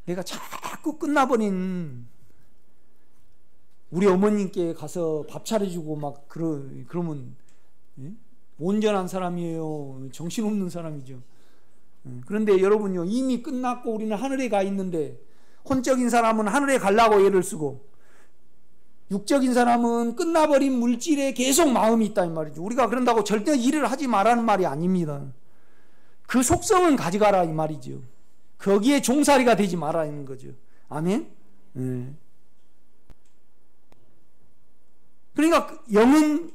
내가 자꾸 끝나버린 우리 어머님께 가서 밥 차려주고 막 그러면 온전한 사람이에요? 정신없는 사람이죠. 그런데 여러분요, 이미 끝났고 우리는 하늘에 가 있는데 혼적인 사람은 하늘에 가려고 애를 쓰고 육적인 사람은 끝나버린 물질에 계속 마음이 있다 이 말이죠. 우리가 그런다고 절대 일을 하지 말라는 말이 아닙니다. 그 속성은 가져가라 이 말이죠. 거기에 종살이가 되지 말라는 거죠. 아멘? 네. 그러니까 영은,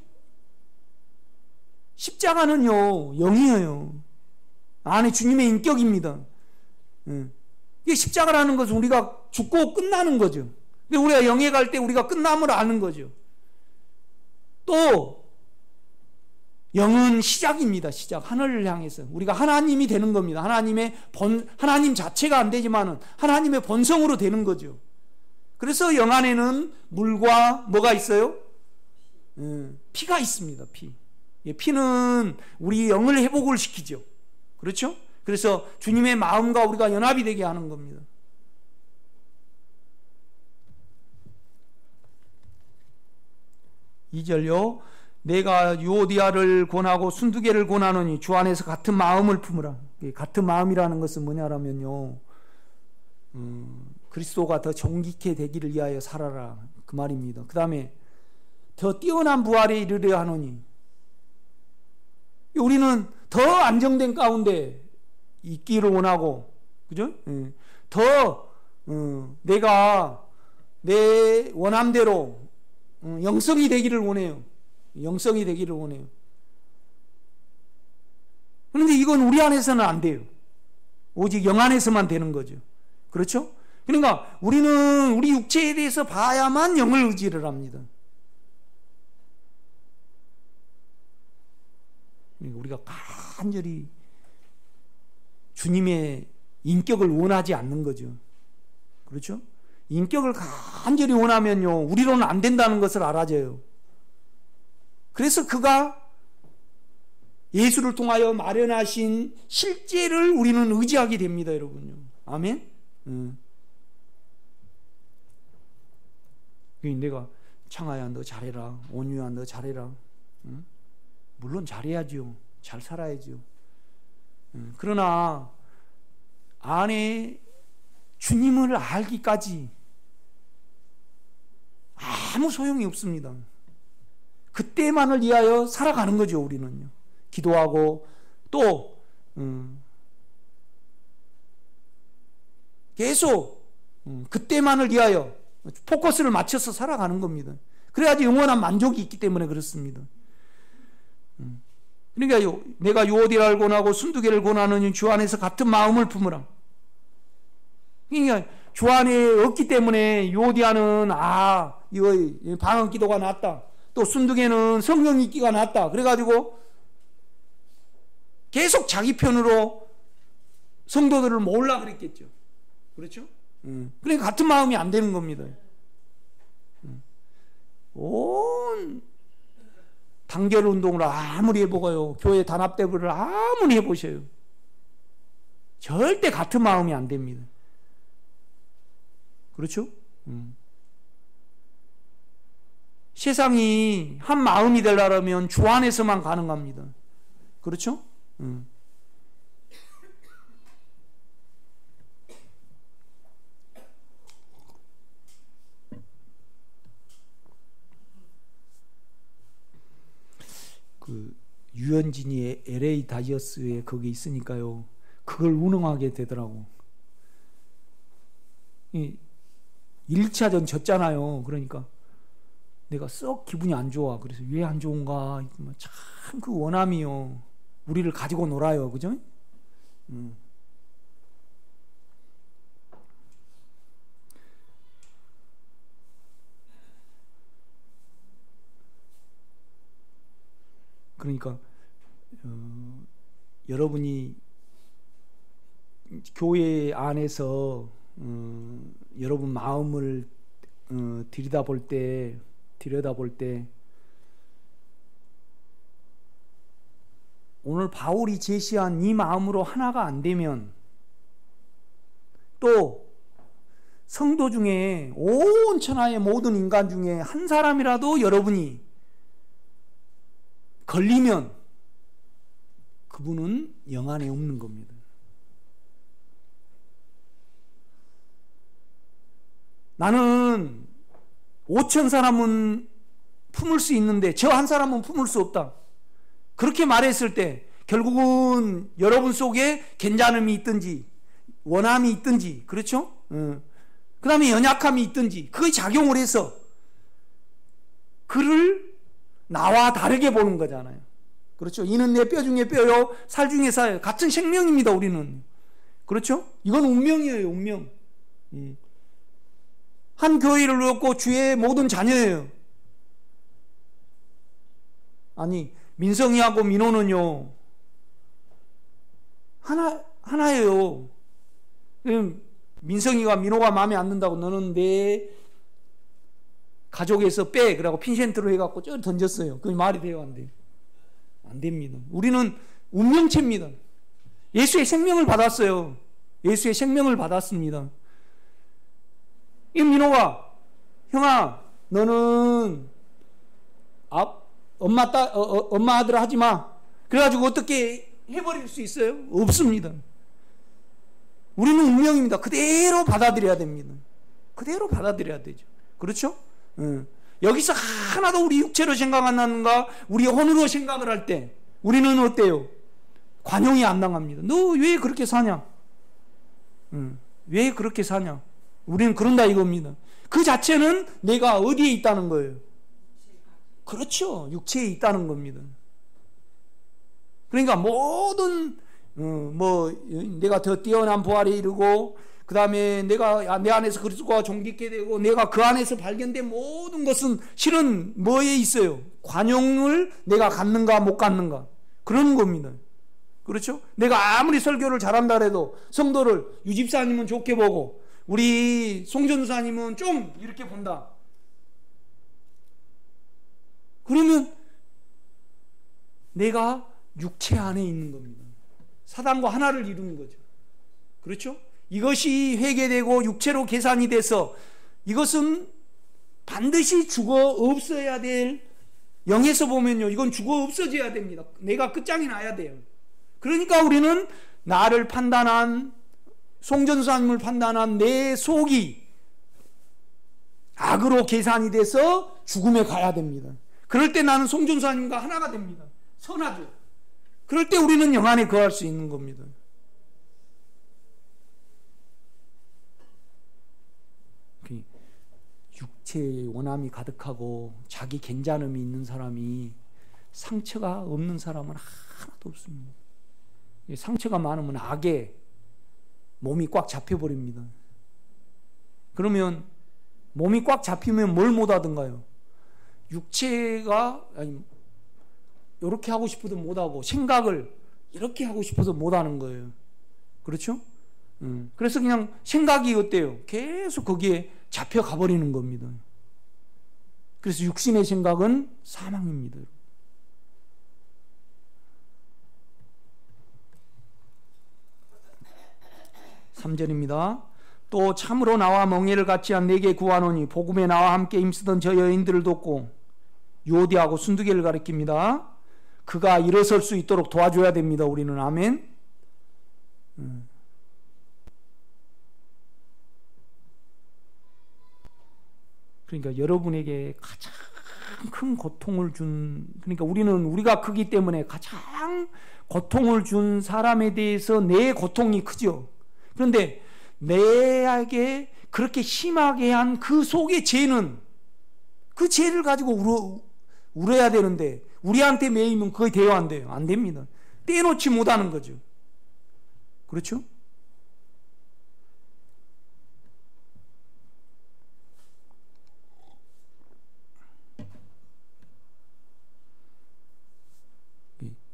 십자가는요 영이에요. 안에 주님의 인격입니다. 이게 십자가라는 것은 우리가 죽고 끝나는 거죠. 우리가 영에 갈 때 우리가 끝남을 아는 거죠. 또 영은 시작입니다. 시작. 하늘을 향해서 우리가 하나님이 되는 겁니다. 하나님 자체가 안 되지만은 하나님의 본성으로 되는 거죠. 그래서 영 안에는 물과 뭐가 있어요? 피가 있습니다. 피. 피는 우리 영을 회복을 시키죠. 그렇죠? 그래서 주님의 마음과 우리가 연합이 되게 하는 겁니다. (2절요) 내가 유오디아를 권하고 순두개를 권하노니 주 안에서 같은 마음을 품으라. 같은 마음이라는 것은 뭐냐면요, 그리스도가 더 정직해 되기를 위하여 살아라 그 말입니다. 그 다음에 더 뛰어난 부활에 이르려 하노니, 우리는 더 안정된 가운데 있기를 원하고, 그죠? 더 내가 내 원함대로 영성이 되기를 원해요. 영성이 되기를 원해요. 그런데 이건 우리 안에서는 안 돼요. 오직 영 안에서만 되는 거죠. 그렇죠? 그러니까 우리는 우리 육체에 대해서 봐야만 영을 의지를 합니다. 그러니까 우리가 간절히 주님의 인격을 원하지 않는 거죠. 그렇죠? 인격을 간절히 원하면요, 우리로는 안 된다는 것을 알아져요. 그래서 그가 예수를 통하여 마련하신 실제를 우리는 의지하게 됩니다, 여러분요. 아멘? 내가 창아야 너 잘해라, 온유야 너 잘해라, 물론 잘해야죠. 잘 살아야죠. 그러나 안에 주님을 알기까지 아무 소용이 없습니다. 그때만을 위하여 살아가는 거죠. 우리는요. 기도하고 또 계속 그때만을 위하여 포커스를 맞춰서 살아가는 겁니다. 그래야지 영원한 만족이 있기 때문에 그렇습니다. 그러니까 내가 유오디아를 권하고 순두개를 권하는 주 안에서 같은 마음을 품으라. 그러니까 주 안에 없기 때문에 유오디아는 이거 방언 기도가 낫다. 또 순두개는 성령 있기가 낫다. 그래가지고 계속 자기 편으로 성도들을 모으려고 그랬겠죠. 그렇죠? 그러니까 같은 마음이 안 되는 겁니다. 온 단결 운동을 아무리 해보고요, 교회 단합대회를 아무리 해보셔요, 절대 같은 마음이 안 됩니다. 그렇죠? 세상이 한 마음이 되려면 주 안에서만 가능합니다. 그렇죠? 그 유현진이 LA 다이어스에 거기 있으니까요, 그걸 운영하게 되더라고. 1차전 졌잖아요. 그러니까 내가 썩 기분이 안 좋아. 그래서 왜 안 좋은가? 참 그 원함이요, 우리를 가지고 놀아요. 그죠? 그러니까 여러분이 교회 안에서 여러분 마음을 들여다볼 때 오늘 바울이 제시한 이 마음으로 하나가 안 되면, 또 성도 중에 온 천하의 모든 인간 중에 한 사람이라도 여러분이 걸리면 그분은 영 안에 없는 겁니다. 나는 5천 사람은 품을 수 있는데 저 한 사람은 품을 수 없다. 그렇게 말했을 때 결국은 여러분 속에 괜찮음이 있든지 원함이 있든지, 그렇죠? 그 다음에 연약함이 있든지 그게 작용을 해서 그를 나와 다르게 보는 거잖아요. 그렇죠? 이는 내 뼈 중에 뼈요 살 중에 살, 같은 생명입니다. 우리는. 그렇죠? 이건 운명이에요. 운명. 한 교회를 얻고 주의 모든 자녀예요. 아니, 민성이하고 민호는요 하나예요. 민성이가 민호가 마음에 안 든다고 너는 내 가족에서 빼, 그러고 핀센트로 해갖고 저 던졌어요. 그게 말이 돼요? 안 돼요? 안 됩니다. 우리는 운명체입니다. 예수의 생명을 받았어요. 예수의 생명을 받았습니다. 이 민호가, 형아 너는 엄마 아들 하지 마, 그래가지고 어떻게 해버릴 수 있어요? 없습니다. 우리는 운명입니다. 그대로 받아들여야 됩니다. 그대로 받아들여야 되죠. 그렇죠? 여기서 하나도 우리 육체로 생각 안 나는가, 우리 혼으로 생각을 할 때 우리는 어때요? 관용이 안 당합니다. 너 왜 그렇게 사냐? 왜 그렇게 사냐? 우리는 그런다 이겁니다. 그 자체는 내가 어디에 있다는 거예요? 그렇죠. 육체에 있다는 겁니다. 그러니까 모든 내가 더 뛰어난 부활에 이르고, 그 다음에 내가 내 안에서 그리스도가 존귀케 되고, 내가 그 안에서 발견된 모든 것은 실은 뭐에 있어요? 관용을 내가 갖는가 못 갖는가, 그런 겁니다. 그렇죠? 내가 아무리 설교를 잘한다 해도 성도를, 유집사님은 좋게 보고 우리 송전사님은 좀 이렇게 본다. 그러면 내가 육체 안에 있는 겁니다. 사단과 하나를 이루는 거죠. 그렇죠? 이것이 회개되고 육체로 계산이 돼서 이것은 반드시 죽어 없어야 될 영에서 보면요, 이건 죽어 없어져야 됩니다. 내가 끝장이 나야 돼요. 그러니까 우리는 나를 판단한, 송전사님을 판단한 내 속이 악으로 계산이 돼서 죽음에 가야 됩니다. 그럴 때 나는 송전사님과 하나가 됩니다. 선하죠. 그럴 때 우리는 영안에 거할 수 있는 겁니다. 육체의 원함이 가득하고 자기 괜찮음이 있는 사람이 상처가 없는 사람은 하나도 없습니다. 상처가 많으면 악에 몸이 꽉 잡혀버립니다. 그러면 몸이 꽉 잡히면 뭘 못하든가요? 육체가 이렇게 하고 싶어도 못하고 생각을 이렇게 하고 싶어도 못하는 거예요. 그렇죠? 그래서 그냥 생각이 어때요? 계속 거기에 잡혀가 버리는 겁니다. 그래서 육신의 생각은 사망입니다. 3절입니다. 또 참으로 나와 멍에를 같이 한 내게 구하노니 복음에 나와 함께 힘쓰던 저 여인들을 돕고, 유오디하고 순두개를 가리킵니다. 그가 일어설 수 있도록 도와줘야 됩니다. 우리는. 아멘. 그러니까 여러분에게 가장 큰 고통을 준, 그러니까 우리가 크기 때문에 가장 고통을 준 사람에 대해서 내 고통이 크죠. 그런데 내에게 그렇게 심하게 한 그 속의 죄는, 그 죄를 가지고 울어야 되는데 우리한테 매이면 그게 대여 안 돼요. 안 됩니다. 떼놓지 못하는 거죠. 그렇죠?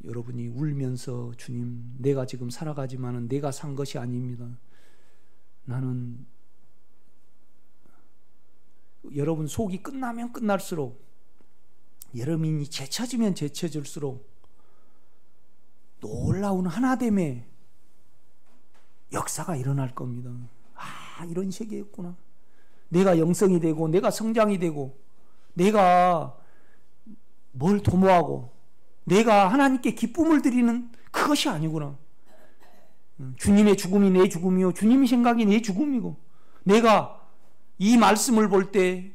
여러분이 울면서 주님, 내가 지금 살아가지만은 내가 산 것이 아닙니다. 나는, 여러분 속이 끝나면 끝날수록, 여러분이 제쳐지면 제쳐질수록 놀라운 하나됨의 역사가 일어날 겁니다. 아, 이런 세계였구나. 내가 영성이 되고 내가 성장이 되고 내가 뭘 도모하고 내가 하나님께 기쁨을 드리는 그것이 아니구나. 주님의 죽음이 내 죽음이요, 주님의 생각이 내 죽음이고, 내가 이 말씀을 볼 때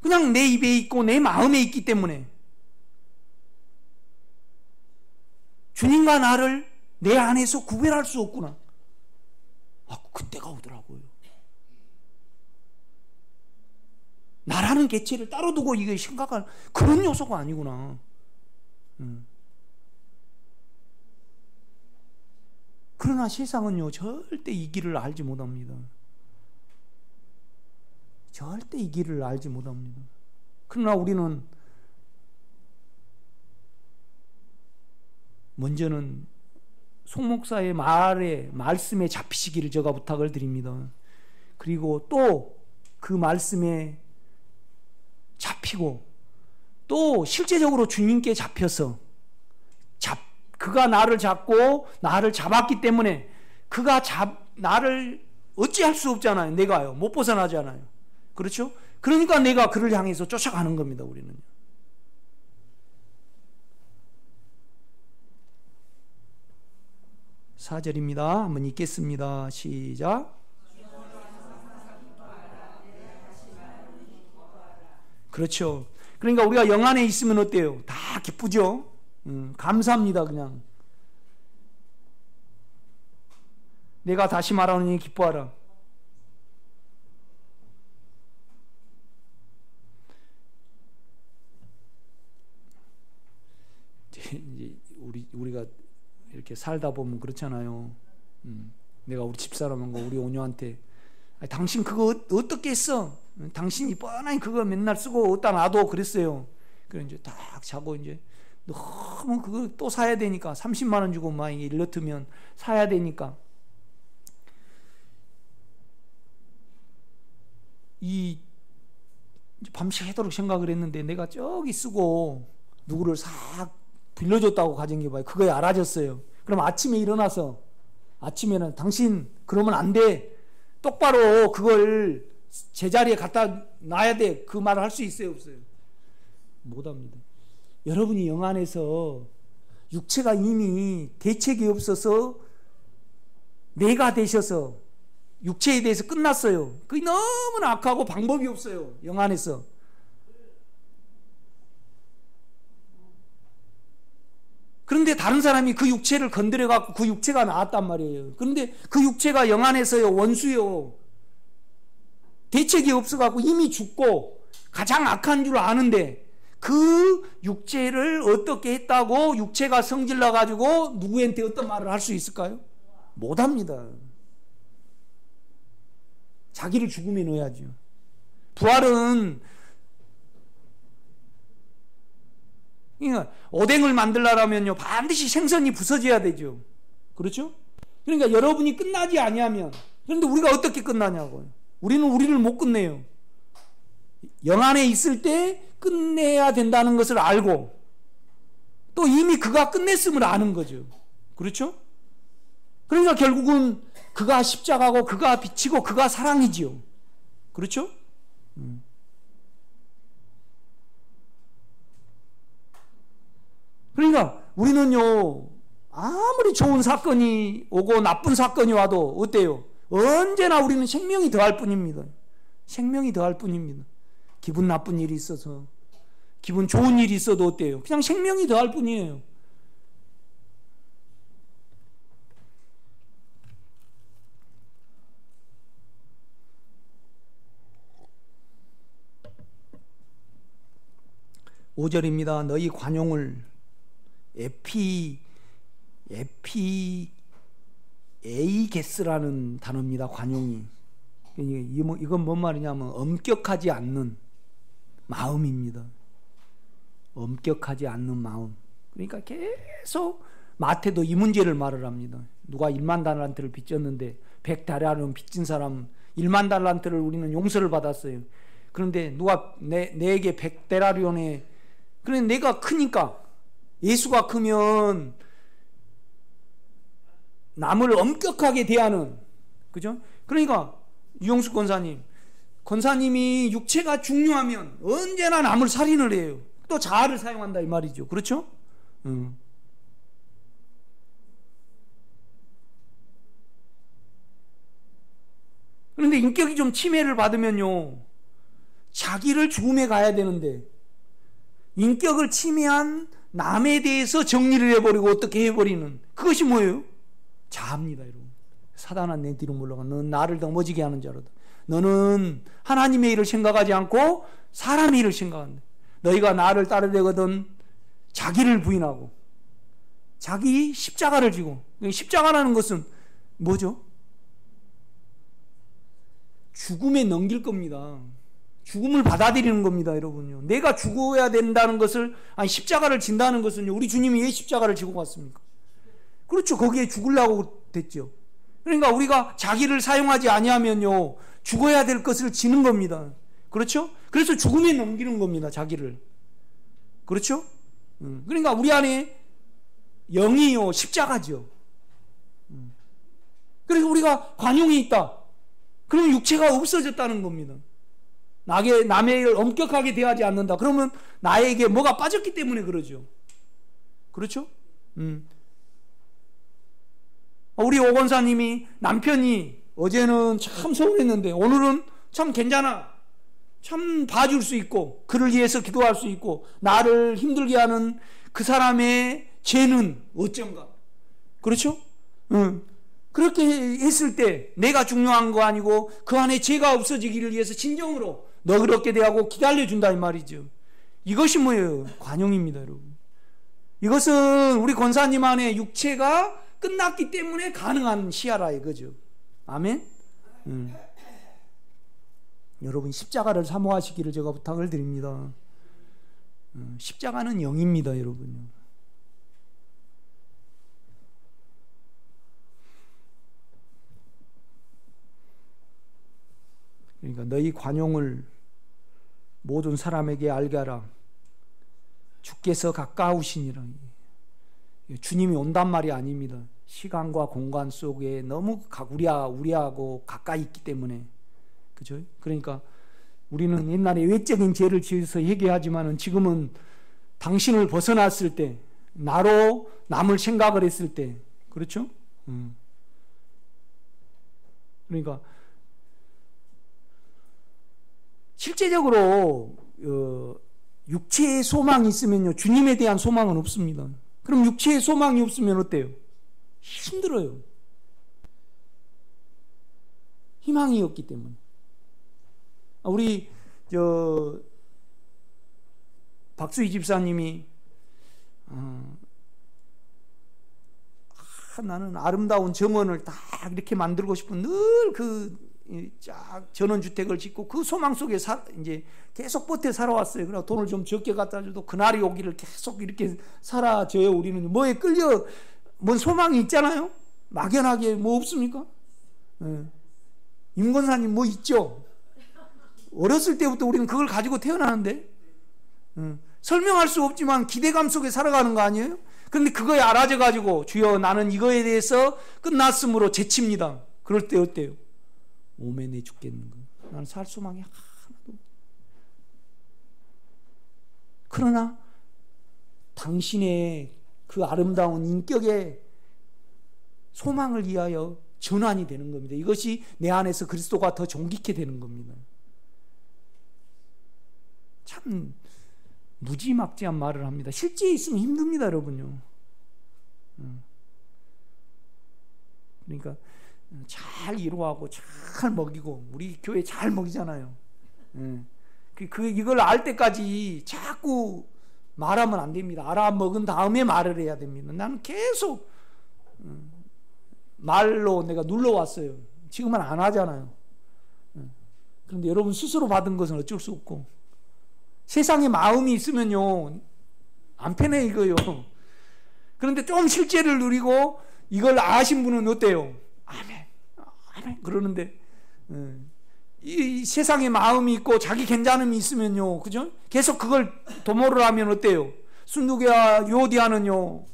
그냥 내 입에 있고 내 마음에 있기 때문에 주님과 나를 내 안에서 구별할 수 없구나. 아, 그때가 오더라고요. 나라는 개체를 따로 두고 이게 생각할 그런 요소가 아니구나. 그러나 세상은요, 절대 이 길을 알지 못합니다. 절대 이 길을 알지 못합니다. 그러나 우리는 먼저는 송 목사의 말씀에 잡히시기를 제가 부탁을 드립니다. 그리고 또 그 말씀에 잡히고 또 실제적으로 주님께 잡혀서 그가 나를 잡고 나를 잡았기 때문에 그가 나를 어찌할 수 없잖아요. 내가요. 못 벗어나잖아요. 그렇죠? 그러니까 내가 그를 향해서 쫓아가는 겁니다. 우리는. 4절입니다. 한번 읽겠습니다. 시작. 그렇죠. 그러니까 우리가 영 안에 있으면 어때요? 다 기쁘죠? 감사합니다. 그냥 내가 다시 말하노니 기뻐하라. 이제 우리가 이렇게 살다 보면 그렇잖아요. 내가 우리 집사람하고 우리 오녀한테 당신 그거 어떻게 했어? 당신이 뻔하니 그거 맨날 쓰고 어디다 놔둬 그랬어요. 그래 이제 딱 자고 이제 너무 그거 또 사야 되니까 30만 원 주고 막 일러트면 사야 되니까 이 밤새도록 생각을 했는데 내가 저기 쓰고 누구를 싹 빌려줬다고 가진 게 봐요. 그거에 알아졌어요. 그럼 아침에 일어나서 아침에는 당신 그러면 안 돼. 똑바로 그걸 제자리에 갖다 놔야 돼. 그 말을 할 수 있어요, 없어요? 못합니다. 여러분이 영 안에서 육체가 이미 대책이 없어서 내가 되셔서 육체에 대해서 끝났어요. 그게 너무나 악하고 방법이 없어요. 영 안에서. 그런데 다른 사람이 그 육체를 건드려갖고 그 육체가 나았단 말이에요. 그런데 그 육체가 영 안에서요, 원수요. 대책이 없어갖고 이미 죽고 가장 악한 줄 아는데 그 육체를 어떻게 했다고 육체가 성질나가지고 누구한테 어떤 말을 할 수 있을까요? 못합니다. 자기를 죽음에 넣어야죠. 부활은 그러니까 오뎅을 만들려면요 반드시 생선이 부서져야 되죠. 그렇죠? 그러니까 여러분이 끝나지 아니하면, 그런데 우리가 어떻게 끝나냐고요. 우리는 우리를 못 끝내요. 영 안에 있을 때 끝내야 된다는 것을 알고 또 이미 그가 끝냈음을 아는 거죠. 그렇죠? 그러니까 결국은 그가 십자가고 그가 빛이고 그가 사랑이지요. 그렇죠? 그러니까 우리는요 아무리 좋은 사건이 오고 나쁜 사건이 와도 어때요? 언제나 우리는 생명이 더할 뿐입니다. 생명이 더할 뿐입니다. 기분 나쁜 일이 있어서, 기분 좋은 일이 있어도 어때요? 그냥 생명이 더할 뿐이에요. (5절입니다) 너희 관용을 에이게스라는 단어입니다. 관용이. 이건 뭔 말이냐면 엄격하지 않는 마음입니다. 엄격하지 않는 마음. 그러니까 계속 마태도 이 문제를 말을 합니다. 누가 1만 달란트를 빚졌는데 100달란트 빚진 사람 1만 달란트를 우리는 용서를 받았어요. 그런데 누가 내게 100데나리온에, 그런데 내가 크니까, 예수가 크면 남을 엄격하게 대하는, 그죠? 그러니까 유영숙 권사님이 육체가 중요하면 언제나 남을 살인을 해요. 또 자아를 사용한다 이 말이죠. 그렇죠? 그런데 인격이 좀 침해를 받으면요 자기를 죽음에 가야 되는데 인격을 침해한 남에 대해서 정리를 해버리고 어떻게 해버리는, 그것이 뭐예요? 자아입니다. 여러분. 사단아 내 뒤로 물러가. 너는 나를 넘어지게 하는 자로다. 너는 하나님의 일을 생각하지 않고 사람의 일을 생각한다. 너희가 나를 따르려거든 자기를 부인하고 자기 십자가를 지고. 십자가라는 것은 뭐죠? 죽음에 넘길 겁니다. 죽음을 받아들이는 겁니다, 여러분요. 내가 죽어야 된다는 것을, 아니 십자가를 진다는 것은요, 우리 주님이 왜 십자가를 지고 갔습니까? 그렇죠. 거기에 죽으려고 됐죠. 그러니까 우리가 자기를 사용하지 아니하면요 죽어야 될 것을 지는 겁니다. 그렇죠? 그래서 죽음에 넘기는 겁니다, 자기를. 그렇죠? 그러니까 우리 안에 영이요 십자가죠. 그래서 우리가 관용이 있다. 그러면 육체가 없어졌다는 겁니다. 남의 일을 엄격하게 대하지 않는다. 그러면 나에게 뭐가 빠졌기 때문에 그러죠. 그렇죠? 우리 오 권사님이 남편이 어제는 참 서운했는데 오늘은 참 괜찮아. 참 봐줄 수 있고 그를 위해서 기도할 수 있고 나를 힘들게 하는 그 사람의 죄는 어쩐가. 그렇죠? 그렇게 했을 때 내가 중요한 거 아니고 그 안에 죄가 없어지기를 위해서 진정으로 너그럽게 대하고 기다려준다 이 말이죠. 이것이 뭐예요? 관용입니다, 여러분. 이것은 우리 권사님 안에 육체가 끝났기 때문에 가능한 시야라 이거죠. 아멘? 여러분 십자가를 사모하시기를 제가 부탁을 드립니다. 십자가는 영입니다, 여러분. 그러니까 너희 관용을 모든 사람에게 알게 하라. 주께서 가까우시니라. 주님이 온단 말이 아닙니다. 시간과 공간 속에 너무 우리하고 가까이 있기 때문에 그죠? 그러니까 우리는 옛날에 외적인 죄를 지어서 회개하지만은 지금은 당신을 벗어났을 때, 나로 남을 생각을 했을 때, 그렇죠? 그러니까 실제적으로 육체의 소망이 있으면요, 주님에 대한 소망은 없습니다. 그럼 육체의 소망이 없으면 어때요? 힘들어요. 희망이 없기 때문에. 우리 박수희 집사님이 나는 아름다운 정원을 딱 이렇게 만들고 싶은 늘 그 쫙 전원주택을 짓고 그 소망 속에 이제 계속 버텨 살아왔어요. 그러나 돈을 좀 적게 갖다 줘도 그날이 오기를 계속 이렇게 살아져요. 우리는 뭐에 끌려, 뭔 소망이 있잖아요. 막연하게 뭐 없습니까? 임 권사님 뭐 있죠? 어렸을 때부터 우리는 그걸 가지고 태어나는데 설명할 수 없지만 기대감 속에 살아가는 거 아니에요? 그런데 그거에 알아져 가지고 주여 나는 이거에 대해서 끝났으므로 제칩니다. 그럴 때 어때요? 오메내 죽겠는 거. 나는 살 소망이 하나도. 그러나 당신의 그 아름다운 인격의 소망을 위하여 전환이 되는 겁니다. 이것이 내 안에서 그리스도가 더 존귀케 되는 겁니다. 참 무지막지한 말을 합니다. 실제 있으면 힘듭니다, 여러분요. 그러니까 잘 이루하고 잘 먹이고, 우리 교회 잘 먹이잖아요. 이걸 알 때까지 자꾸 말하면 안 됩니다. 알아먹은 다음에 말을 해야 됩니다. 나는 계속 말로 내가 눌러왔어요. 지금은 안 하잖아요. 그런데 여러분 스스로 받은 것은 어쩔 수 없고, 세상에 마음이 있으면요 안 편해 이거요. 그런데 좀 실제를 누리고 이걸 아신 분은 어때요? 아멘, 아멘 그러는데 이 세상에 마음이 있고 자기 괜찮음이 있으면요, 그죠? 계속 그걸 도모를 하면 어때요? 순두개와 요디아는요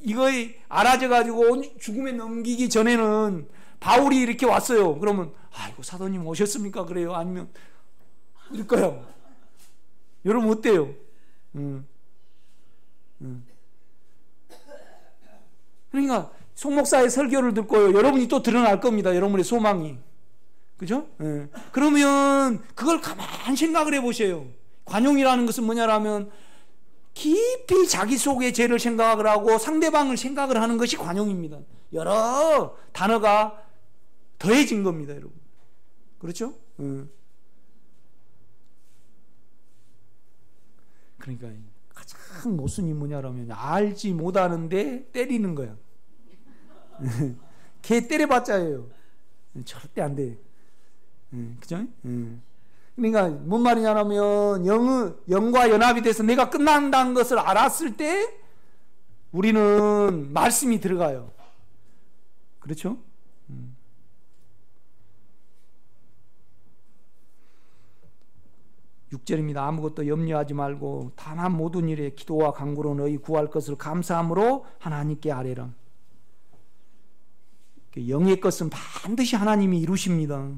이거에 알아져 가지고 죽음에 넘기기 전에는 바울이 이렇게 왔어요. 그러면 아이고 사도님 오셨습니까? 그래요? 아니면 이럴까요? 여러분 어때요? 그러니까 송 목사의 설교를 듣고요, 여러분이 또 드러날 겁니다. 여러분의 소망이, 그죠? 그러면 그걸 가만히 생각을 해보세요. 관용이라는 것은 뭐냐라면 깊이 자기 속의 죄를 생각을 하고 상대방을 생각을 하는 것이 관용입니다. 여러 단어가 더해진 겁니다, 여러분. 그렇죠? 그러니까 가장 모순이 뭐냐라면 알지 못하는데 때리는 거야. 걔 때려봤자예요. 절대 안 돼. 그죠? 그러니까 뭔 말이냐면 영과 연합이 돼서 내가 끝난다는 것을 알았을 때 우리는 말씀이 들어가요. 그렇죠? 6절입니다. 아무것도 염려하지 말고 다만 모든 일에 기도와 간구로 너희 구할 것을 감사함으로 하나님께 아뢰라. 영의 것은 반드시 하나님이 이루십니다.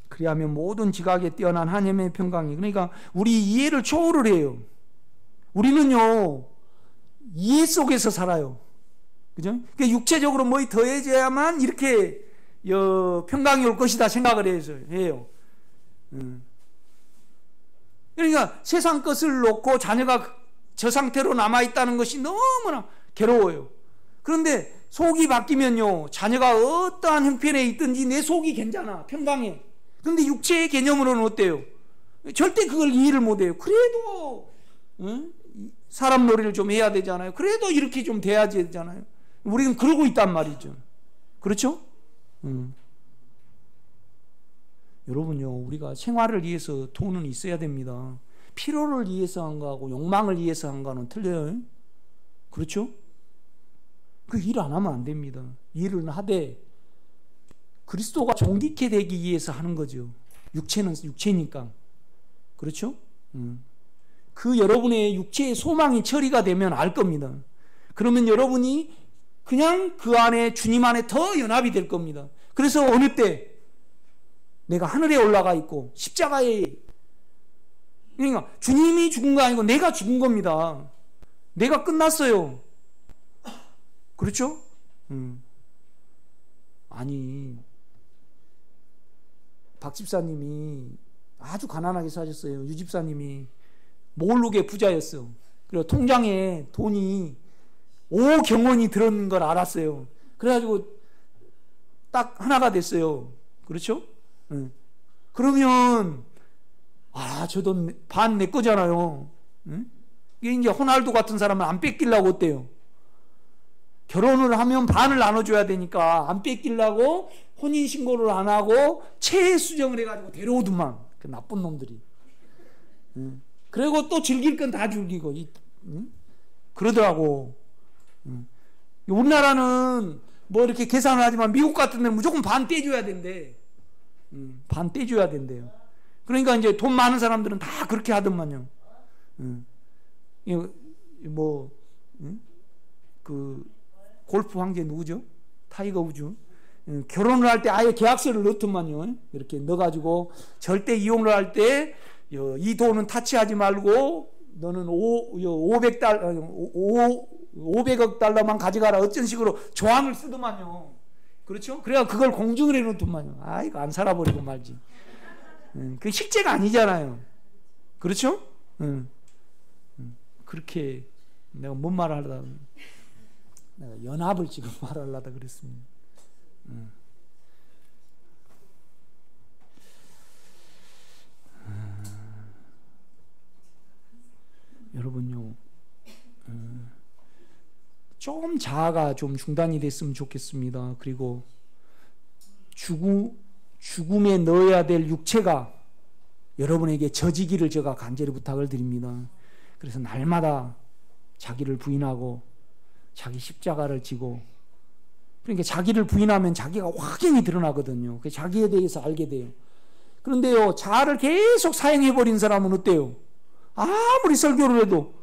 그리하면 모든 지각에 뛰어난 하나님의 평강이, 그러니까 우리 이해를 초월을 해요. 우리는요 이해 속에서 살아요. 그죠? 그러니까 육체적으로 뭐에 더해져야만 이렇게 평강이 올 것이다 생각을 해요. 그러니까 세상 것을 놓고 자녀가 저 상태로 남아있다는 것이 너무나 괴로워요. 그런데 속이 바뀌면요, 자녀가 어떠한 형편에 있든지 내 속이 괜찮아, 평강해. 그런데 육체의 개념으로는 어때요? 절대 그걸 이해를 못해요. 그래도 사람 놀이를 좀 해야 되잖아요. 그래도 이렇게 좀 돼야지 되잖아요. 우리는 그러고 있단 말이죠. 그렇죠? 여러분요, 우리가 생활을 위해서 돈은 있어야 됩니다. 필요를 위해서 한 거하고 욕망을 위해서 한 거는 틀려요. 그렇죠? 그 일 안 하면 안 됩니다. 일을 하되 그리스도가 존귀케 되기 위해서 하는 거죠. 육체는 육체니까. 그렇죠? 그 여러분의 육체의 소망이 처리가 되면 알 겁니다. 그러면 여러분이 그냥 그 안에 주님 안에 더 연합이 될 겁니다. 그래서 어느 때 내가 하늘에 올라가 있고 십자가에, 그러니까 주님이 죽은 거 아니고 내가 죽은 겁니다. 내가 끝났어요. 그렇죠? 아니, 박 집사님이 아주 가난하게 사셨어요. 유 집사님이 모르게 부자였어. 그리고 통장에 돈이 5경원이 들었는 걸 알았어요. 그래가지고 딱 하나가 됐어요. 그렇죠? 그러면 저 돈 반 내 거잖아요. 이게 이제 호날두 같은 사람은 안 뺏기려고 어때요? 결혼을 하면 반을 나눠줘야 되니까 안 뺏기려고 혼인신고를 안 하고 체해 수정을 해가지고 데려오더만, 그 나쁜 놈들이. 그리고 또 즐길 건 다 즐기고 그러더라고. 우리나라는 뭐 이렇게 계산을 하지만 미국 같은 데는 무조건 반 떼줘야 된대. 반 떼줘야 된대요. 그러니까 이제 돈 많은 사람들은 다 그렇게 하더만요. 그 골프 황제 누구죠? 타이거 우즈. 결혼을 할 때 아예 계약서를 넣더만요. 이렇게 넣어가지고 절대 이혼을 할 때 이 돈은 타치하지 말고 너는 500억 달러만 가져가라, 어쩐 식으로 조항을 쓰더만요. 그렇죠? 그래야 그걸 공증을 해놓더만요. 이거 안 살아버리고 말지. 그 실제가 아니잖아요. 그렇죠? 그렇게 내가 뭔 말을 하려다, 내가 연합을 지금 말하려다 그랬습니다. 여러분요, 좀 자아가 좀 중단이 됐으면 좋겠습니다. 그리고 죽음에 넣어야 될 육체가 여러분에게 져지기를 제가 간절히 부탁을 드립니다. 그래서 날마다 자기를 부인하고 자기 십자가를 지고, 그러니까 자기를 부인하면 자기가 확연히 드러나거든요. 자기에 대해서 알게 돼요. 그런데요, 자아를 계속 사용해버린 사람은 어때요? 아무리 설교를 해도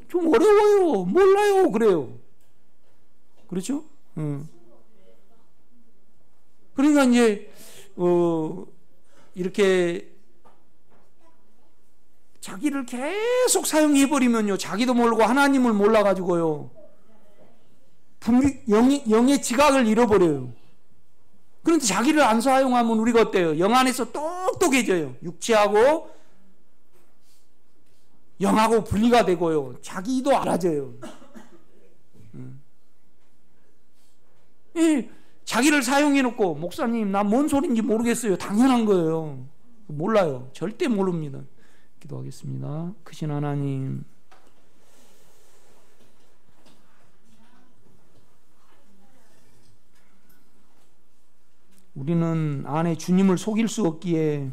좀 어려워요, 몰라요, 그래요. 그렇죠? 그러니까 이제 이렇게 자기를 계속 사용해버리면요, 자기도 모르고 하나님을 몰라가지고요, 영의 지각을 잃어버려요. 그런데 자기를 안 사용하면 우리가 어때요? 영 안에서 똑똑해져요. 육체하고 영하고 분리가 되고요, 자기도 알아져요. 자기를 사용해놓고 목사님 나 뭔 소리인지 모르겠어요. 당연한 거예요. 몰라요. 절대 모릅니다. 기도하겠습니다. 크신 하나님, 우리는 안에 주님을 속일 수 없기에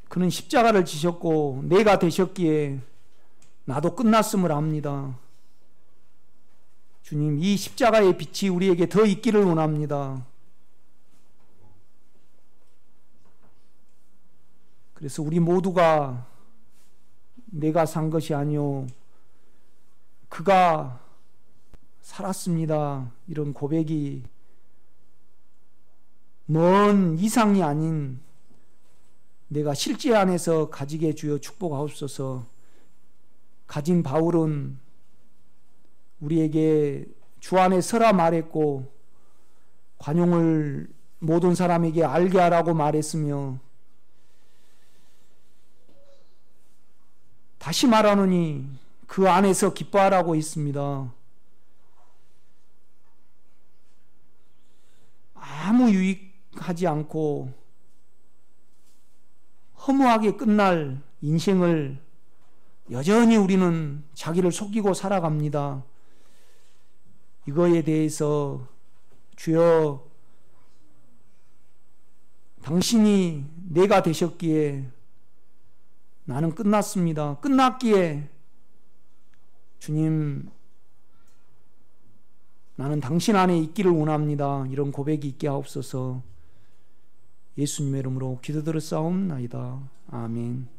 그는 십자가를 지셨고 내가 되셨기에 나도 끝났음을 압니다. 주님, 이 십자가의 빛이 우리에게 더 있기를 원합니다. 그래서 우리 모두가 내가 산 것이 아니요 그가 살았습니다, 이런 고백이 먼 이상이 아닌 내가 실제 안에서 가지게 주여 축복하옵소서. 가진 바울은 우리에게 주 안에 서라 말했고 관용을 모든 사람에게 알게 하라고 말했으며, 다시 말하노니 그 안에서 기뻐하라고 했습니다. 아무 유익하지 않고 허무하게 끝날 인생을 여전히 우리는 자기를 속이고 살아갑니다. 이거에 대해서 주여, 당신이 내가 되셨기에 나는 끝났습니다. 끝났기에 주님, 나는 당신 안에 있기를 원합니다. 이런 고백이 있게 하옵소서. 예수님의 이름으로 기도드렸사옵나이다. 아멘.